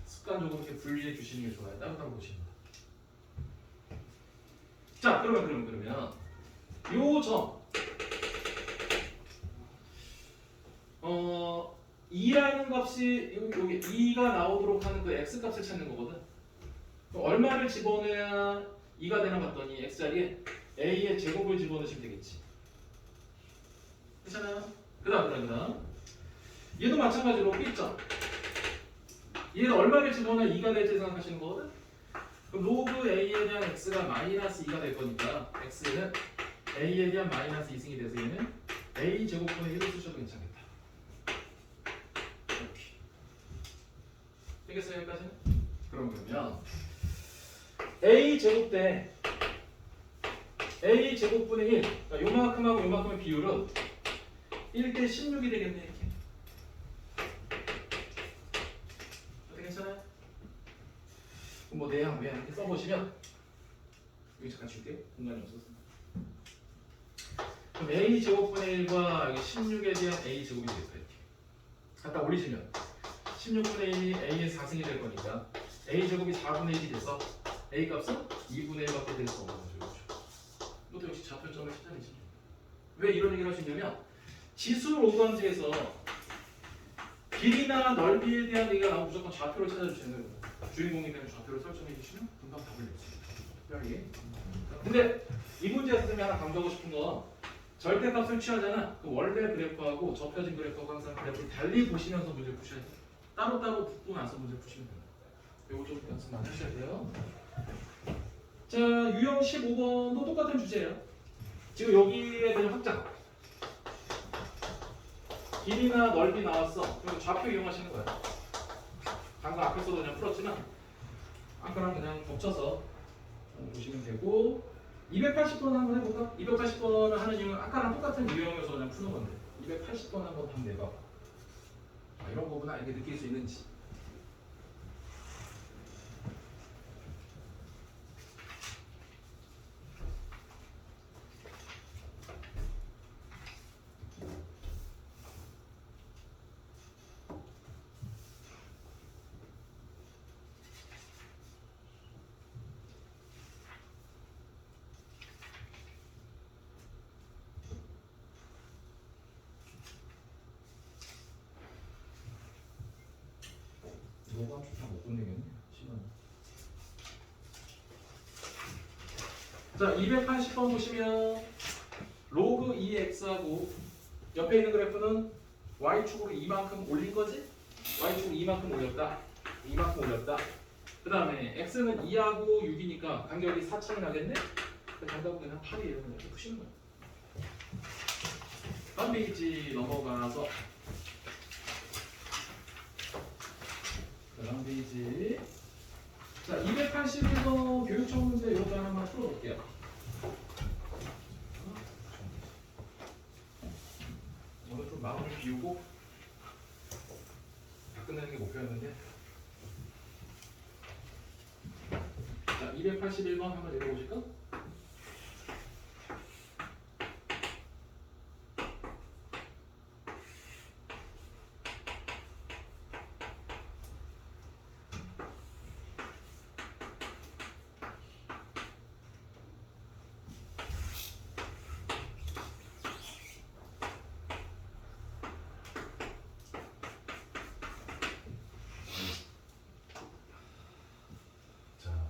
습관적으로 이렇게 분리해 주시는 게 좋아요. 따로따로 보시면. 자, 그러면 요 점 2라는 값이 여기 2가 나오도록 하는 그 x 값을 찾는 거거든. 그럼 얼마를 집어넣어야 2가 되나 봤더니 x 자리에 a의 제곱을 집어넣으시면 되겠지. 괜찮아요? 그다음 얘도 마찬가지로 B점. 얘는 얼마를 집어넣어야 2가 될지 생각하시는 거거든. 그럼 로그 a에 대한 x가 마이너스 2가 될 거니까 x는 a에 대한 마이너스 2승이 돼서 얘는 a 제곱분의 1을 쓰셔도 괜찮겠다. 이렇게. 되겠어요 여기까지는? 그러면 a 제곱 대 a 제곱분의 1 그러니까 요만큼하고 요만큼의 비율은 1대 16이 되겠네 이렇게. 어때 괜찮아요? 뭐 내양 외양 이렇게 써보시면 여기 잠깐 줄게요. 공간이 없어서. 그럼 a 제곱분의 1과 여기 16에 대한 a 제곱이 되겠다 이렇게. 갖다 올리시면 16분의 1이 a의 4승이 될 거니까 a 제곱이 4분의 1이 돼서 a 값은 2분의 1밖에 될 수 없는 거죠. 이것도 역시 좌표점을 찾아내시면 됩니다. 왜 이런 얘기를 하시냐면 지수 로그함수에서 길이나 넓이에 대한 얘기가 나오면 무조건 좌표를 찾아주시는 거예요. 주인공이 되는 좌표를 설정해 주시면 금방 답을 낼 수 있어요. 특별히. 근데 이 문제에서 선생님이 하나 강조하고 싶은 건 절대값을 취하잖아. 그 원래 그래프하고 접혀진 그래프하고 항상 그래프를 달리 보시면서 문제를 푸셔야 돼요. 따로따로 붙고 나서 문제 푸시면 됩니다. 이거 좀 연습 많이 하셔야 돼요. 자, 유형 15번도 똑같은 주제예요. 지금 여기에 대한 확장. 길이나 넓이 나왔어. 그리고 좌표 이용하시는 거예요. 방금 앞에서도 그냥 풀었지만 아까랑 그냥 겹쳐서 보시면 되고 280번 한번 해볼까? 280번을 하는 이유는 아까랑 똑같은 유형에서 그냥 푸는 건데 280번 한번 답 내봐. 이런 부분 알게 느낄 수 있는지. 뭐가 다못 끝내겠네. 시간. 자, 280번 보시면 로그 2x하고 옆에 있는 그래프는 y축으로 이만큼 올린 거지? y축으로 이만큼 올렸다. 이만큼 올렸다. 그 다음에 x는 2하고 6이니까 간격이 4층이 나겠네? 그 간격은 그냥 8이에요. 이렇게 푸시는 거예요. 다음 페이지 넘어가서 다음 페이지. 자, 281번 교육청 문제 이것도 하나만 풀어볼게요. 오늘 좀 마음을 비우고 다 끝내는 게 목표였는데. 자, 281번 한번 읽어보실까?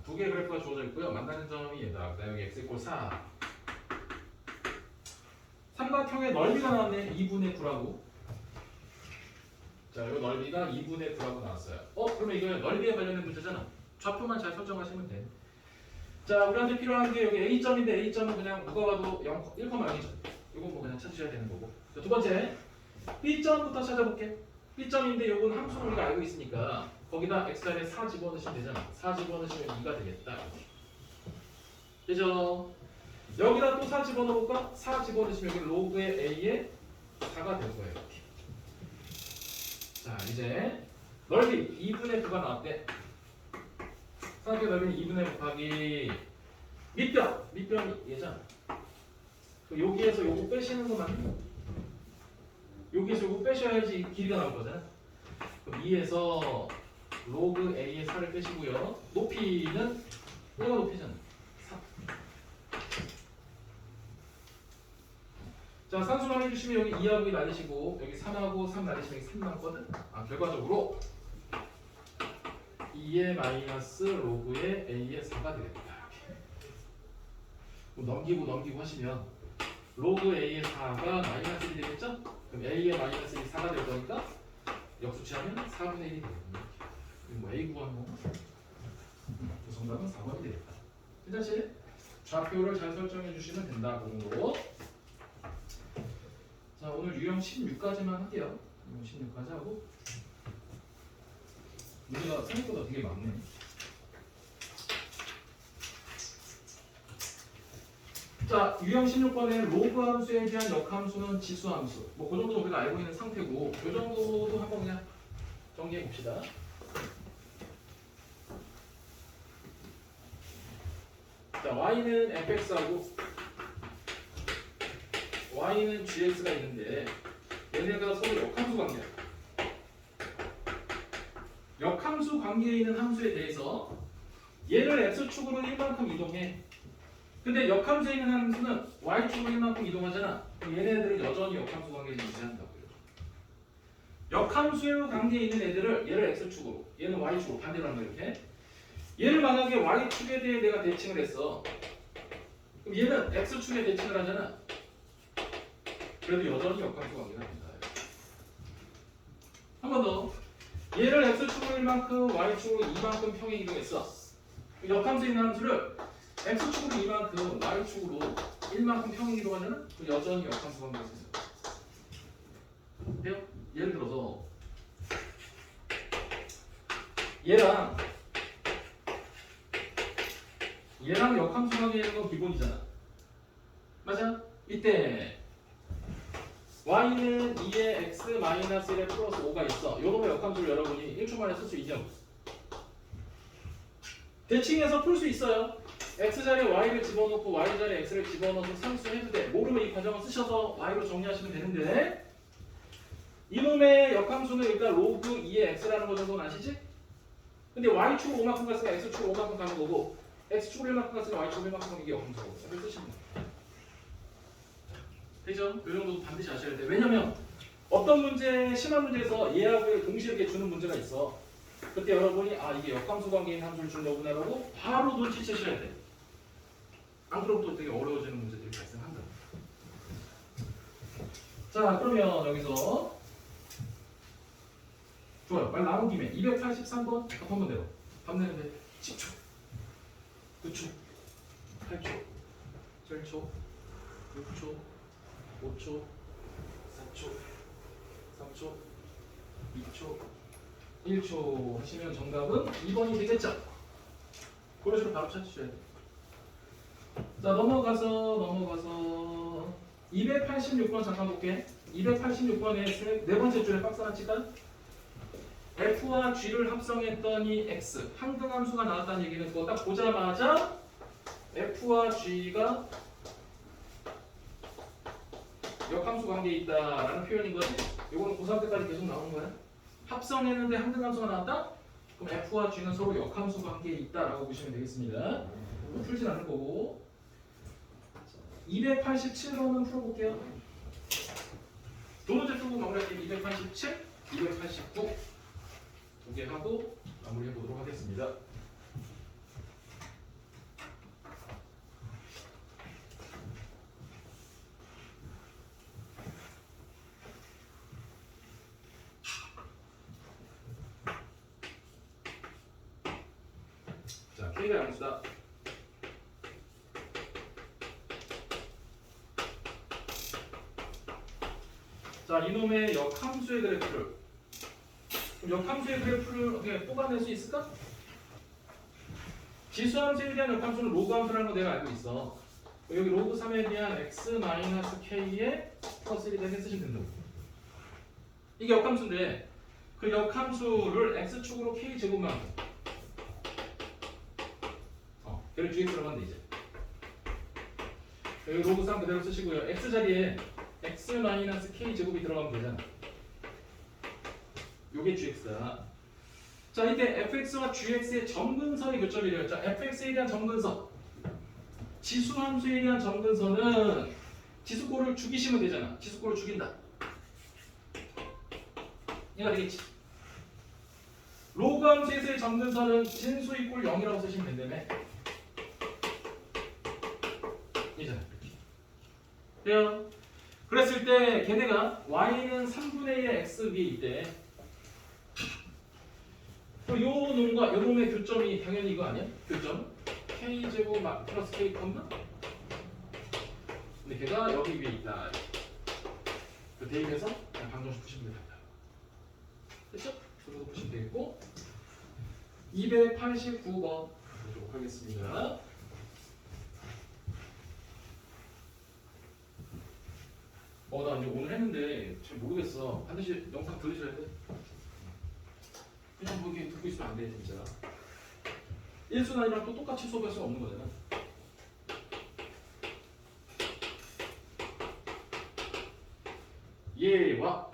두 개의 그래프가 주어져 있고요. 만나는 점이 얘다. 그다음에 여기 x 이퀄 4. 삼각형의 넓이가 나왔네. 2분의 9라고. 자, 이 넓이가 2분의 9라고 나왔어요. 그러면 이거 넓이에 관련된 문제잖아. 좌표만 잘 설정하시면 돼. 자, 우리한테 필요한 게 여기 A점인데 A점은 그냥 누가 봐도 1,0이죠. 이건 뭐 그냥 찾으셔야 되는 거고. 자, 두 번째 B점부터 찾아볼게. B점인데 요건 함수를 우리가 알고 있으니까 거기다 x자리에 4 집어넣으시면 되잖아. 4 집어넣으시면 2가 되겠다. 그죠? 여기다 또 4 집어넣을까? 4 집어넣으시면 여기 로그의 a에 4가 될 거예요. 이렇게. 자 이제 넓이 2분의 9가 나왔대. 삼각형 넓이는 2분의 곱하기 밑변이 얘잖아. 여기에서 요거 빼시는 것만 여기에서 요거 빼셔야지 길이가 나올 거잖아. 그럼 2에서 로그 a의 4를 빼시고요. 높이는 얘가 높이잖아. 3. 자 산수만 해주시면 여기 2하고 2 나누시고 여기 3하고 3 나누시면 여기 3 남거든. 결과적으로 2의 마이너스 로그의 a의 4가 되겠다. 넘기고 하시면 로그 a의 4가 마이너스 1이 되겠죠? 그럼 a의 마이너스 1이 4가 될 거니까 역수치하면 4분의 1이 되거든요. 뭐 a 구하는 거. 그 정답은 4번이 되겠다. 괜찮지? 좌표를 잘 설정해 주시면 된다. 그정도로. 자 오늘 유형 16까지만 할게요. 유형 16까지 하고 문제가 생각보다 되게 많네. 자, 유형 16번에 로그 함수에 대한 역함수는 지수함수. 뭐 그 정도 우리가 알고 있는 상태고, 이 정도도 한번 그냥 정리해 봅시다. 자, y는 fx하고 y는 gx가 있는데 얘네가 서로 역함수 관계야. 역함수 관계에 있는 함수에 대해서 얘를 x축으로 1만큼 이동해. 근데 역함수에 있는 함수는 y축으로 1만큼 이동하잖아. 그럼 얘네들은 여전히 역함수 관계를 유지한다고요. 역함수 관계에 있는 애들을 얘를 x축으로, 얘는 y축으로 반대로 하는 거야. 이렇게. 얘를 만약에 y축에 대해 내가 대칭을 했어. 그럼 얘는 x축에 대칭을 하잖아. 그래도 여전히 역함수 관계가 된다. 한 번 더. 얘를 x축으로 1만큼, y축으로 2만큼 평행 이동했어. 역함수에 있는 함수를 x축으로 2만큼, y축으로 1만큼 평행 이동하잖아? 그럼 여전히 역함수 관계가 있어요. 돼요? 예를 들어서 얘랑 역함수 관계에 있는 건 기본이잖아. 맞아? 이때 y는 2의 x 마이너스 1의 플러스 5가 있어. 요놈의 역함수를 여러분이 1초 만에 쓸 수 있냐고. 대칭해서 풀 수 있어요. x자리에 y를 집어넣고 y자리에 x를 집어넣어서 상수해도 돼. 모르면 이 과정을 쓰셔서 y로 정리하시면 되는데 이놈의 역함수는 일단 로그 2의 x라는 거 정도는 아시지? 근데 y축으로 5만큼 갔으니까 x축으로 5만큼 가는 거고 x축으로 1만큼 갔으니까 y축으로 1만큼 가는 게 역함수고 이렇게 쓰시면 돼요. 되죠? 이 정도 반드시 아셔야 돼요. 왜냐면 어떤 문제, 심한 문제에서 얘하고 얘를 동시에 이렇게 주는 문제가 있어. 그때 여러분이 이게 역함수 관계인 함수를 준 거구나라고 바로 눈치채셔야 돼. 안 그러면 또 되게 어려워지는 문제들이 발생한다. 자 그러면 여기서 좋아요. 말 나온 김에 283번 답한 대로 답 내는데 10초, 9초, 8초, 7초, 6초, 5초, 4초, 3초, 2초, 1초 하시면 정답은 2번이 되겠죠? 그런 식으로 바로 찾으셔야 돼요. 자 넘어가서 286번 잠깐 볼게. 286번에 네 번째 줄에 박스 하나 칠까? F와 G를 합성했더니 X 항등함수가 나왔다는 얘기는 그거 딱 보자마자 F와 G가 역함수 관계에 있다라는 표현인 거지. 이거는 고3 때까지 계속 나오는 거야. 합성했는데 항등함수가 나왔다? 그럼 F와 G는 서로 역함수 관계에 있다라고 보시면 되겠습니다. 풀진 않을 거고. 287번은 풀어볼게요. 두 번째 풀고 마무리할게요. 287, 289 두 개 하고 마무리해 보도록 하겠습니다. 자, K가 양수다. 자, 이놈의 역함수의 그래프를 그럼 역함수의 그래프를 어떻게 뽑아낼 수 있을까? 지수함수에 대한 역함수는 로그 함수라는 거 내가 알고 있어. 여기 로그 3에 대한 x-k의 플러스 1이 되게 쓰시면 된다고. 이게 역함수인데 그 역함수를 x축으로 k제곱만 걔를 gx라고 하는데 이제 여기 로그 3 그대로 쓰시고요. x 자리에 x-k 제곱이 들어가면 되잖아. 요게 gx다. 자, 이때 fx와 gx의 점근선이 교점이래요. 자, fx에 대한 점근선, 지수함수에 대한 점근선은 지수꼴을 죽이시면 되잖아. 지수꼴을 죽인다. 얘가 되겠지. 로그 함수에서의 점근선은 진수 이꼴 0이라고 쓰시면 된다며. 이잖아. 돼요. 그랬을 때 걔네가 y는 3분의 1의 x 위에 있대. 그럼 요 놈과 요 놈의 교점이 당연히 이거 아니야? 교점 k제곱 플러스 k 컴마. 근데 걔가 여기 위에 있다. 그 대입해서 그냥 방정식 푸시면 됩니다. 됐죠? 저도 푸시면 되겠고 289번 보도록 하겠습니다. 나 이제 오늘 했는데 잘 모르겠어. 반드시 영상 들으셔야 돼. 그냥 뭐 이렇게 듣고 있으면 안 돼, 진짜. 일순환이랑 또 똑같이 수업할 수가 없는 거잖아. 얘와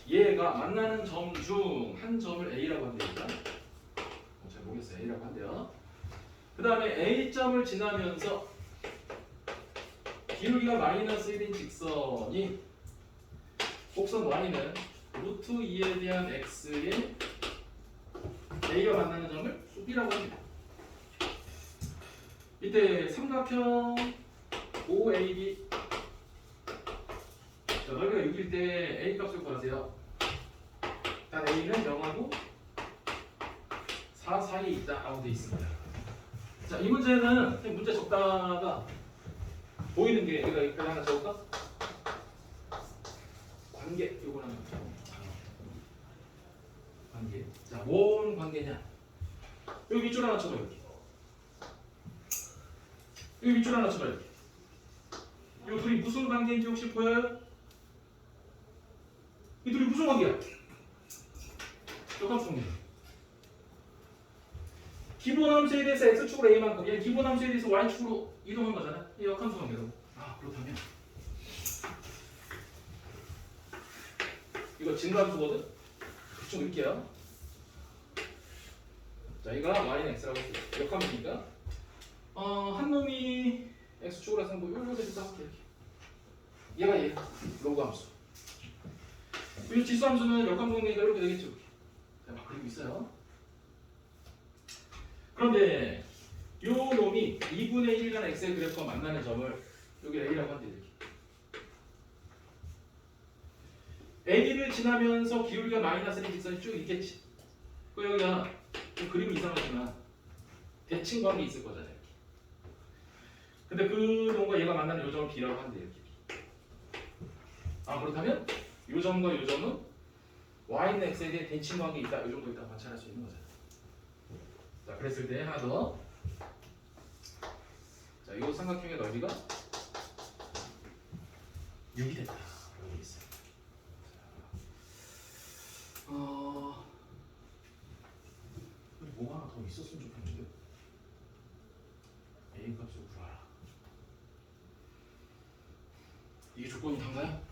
얘가 만나는 점 중 한 점을 A라고 한대니까 잘 모르겠어요. A라고 한대요. 그 다음에 A점을 지나면서 기울기가 마이너스 1인 직선이 곡선 Y는 루트 2에 대한 X에 A가 만나는 점을 B라고 합니다. 이때 삼각형 OAB 자, 넓이가 6일 때 A 값을 구하세요. 일단 A는 0하고 4 사이에 있다라고 되어 있습니다. 자, 이 문제는 그냥 문제 적다가 보이는 게 이거 하나 적을까? 관계 요거 하나 관계. 자, 뭔 관계냐? 여기 밑줄 하나 쳐봐 이렇게. 여기 밑줄 하나 쳐봐 이렇게. 이 둘이 무슨 관계인지 혹시 보여요? 이 둘이 무슨 관계야? 역함수 관계. 기본 함수에 대해서 x축으로 a만큼, 얘 기본 함수에 대해서 y축으로 이동한 거잖아. 이 역함수 관계로. 그렇다면 이거 증가함수거든. 좀 읽게요. 자, 이거 y는 x라고 했어요. 역함수니까. 한 놈이 x축으로 해서 뭐 요렇게 써볼게 이렇게. 얘가 로그 함수. 그리고 지수함수는 역함수 관계가 이렇게 되겠죠. 자, 막 그리고 있어요. 그런데 요 놈이 2분의 1간 x의 그래프가 만나는 점을 여기 a라고 한대 이렇게. a를 지나면서 기울기가 마이너스 1인 직선이 쭉 있겠지. 그 여기가 좀 그림이 이상하지만 대칭 관계 있을 거잖아요. 이렇게. 근데 그 놈과 얘가 만나는 요 점을 b라고 한대 이렇게. 그렇다면 요 점과 요 점은 y는 x에 대해 대칭 관계 있다. 요 정도 있다고 관찰할 수 있는 거잖아. 자, 그랬을 때 하나 더. 자, 이 삼각형의 넓이가 6이 됐다. 여기 있어요. 뭐 하나 더 있었으면 좋겠는데. A 값을 구하라. 이게 조건이 단가요?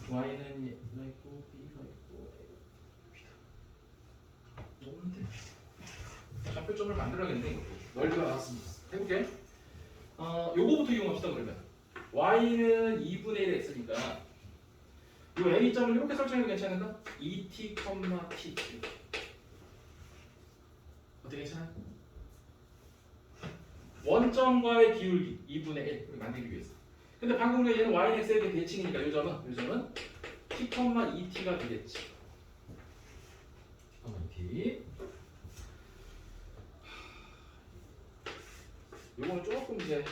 Y는 얘가 있고 B가 있고 B다. 없는데. 좌표점을 만들어야겠네. 이것도. 넓이가 나왔습니다. 해볼게. 요거부터 이용합시다 그러면. Y는 2분의 1 x니까 이 A점을 이렇게 설정해도 괜찮은가? 2t, t 어떻게 괜찮아요? 원점과의 기울기 2분의 1 우리 만들기 위해서. 근데 방금 우리가 얘는 Y는 X에 대해 대칭이니까 요 점은 t, 2t가 되겠지. t, 2t. 요거는 조금 이제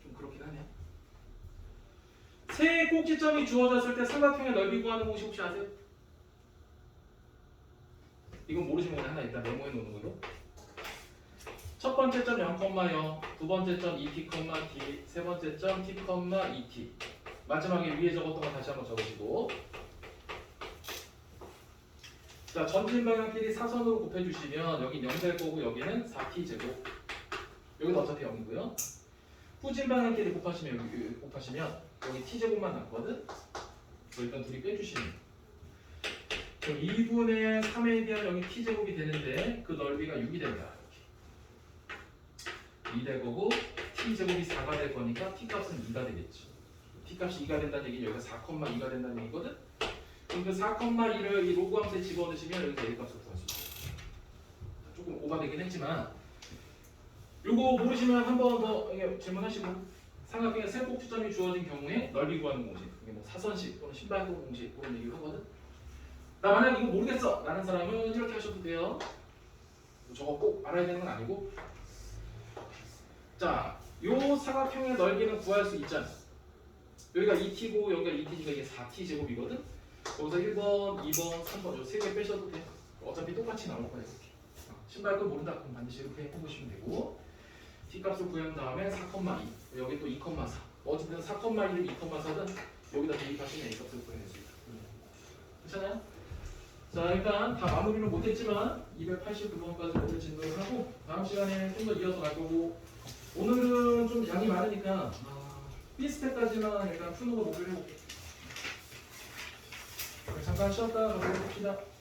좀 그렇긴 하네. 세 P의 꼭지점이 주어졌을 때 삼각형의 넓이 구하는 공식 혹시 아세요? 이건 모르시면 그냥 하나 일단 메모해 놓는 걸로. 첫 번째 점 0,0, 두 번째 점 2t, t, 세 번째 점 t, 2t. 마지막에 위에 적었던 거 다시 한번 적으시고. 자, 전진 방향끼리 사선으로 곱해주시면 여기 0 될 거고 여기는 4t 제곱. 여기도 어차피 0이고요. 후진 방향끼리 곱하시면 여기 곱하시면 여기 t 제곱만 남거든. 일단 둘이 빼주시면. 그럼 2분의 3에 대한 여기 t 제곱이 되는데 그 넓이가 6이 된다. 2 될 거고 t 제곱이 4가 될 거니까 t 값은 2가 되겠지. t 값이 2가 된다는 얘기는 여기가 4,2가 된다는 얘기거든. 그럼 그 4,2를 이 로그 함수에 집어넣으시면 여기서 a 값을 구할 수 있어요. 조금 오바되긴 했지만 요거 모르시면 한 번 더 질문하시고 삼각형의 세 꼭지점이 주어진 경우에 넓이 구하는 공식 이게 뭐 사선식 또는 신발도 공식 그런 얘기를 하거든. 나 만약 이거 모르겠어 라는 사람은 이렇게 하셔도 돼요. 저거 꼭 알아야 되는 건 아니고 자, 요 사각형의 넓이는 구할 수 있잖아. 여기가 2t고 여기가 2t니까 이게 4t 제곱이거든. 여기서 1번, 2번, 3번 요 세 개 빼셔도 돼. 어차피 똑같이 나올 거야 이렇게. 신발끈 모른다 그럼 반드시 이렇게 해보시면 되고 t 값을 구한 다음에 4,2 여기 또 2,4 어쨌든 4,2를 2,4든 여기다 대입하시면 a 값을 구해낼 수 있다. 괜찮아요? 자 일단 다 마무리는 못했지만 289번까지 오늘 진도를 하고 다음 시간에 좀 더 이어서 갈 거고 오늘은 좀 양이 많으니까 B스텝까지만 일단 푸는 거 목표를 해볼게. 잠깐 쉬었다가 가보겠습니다.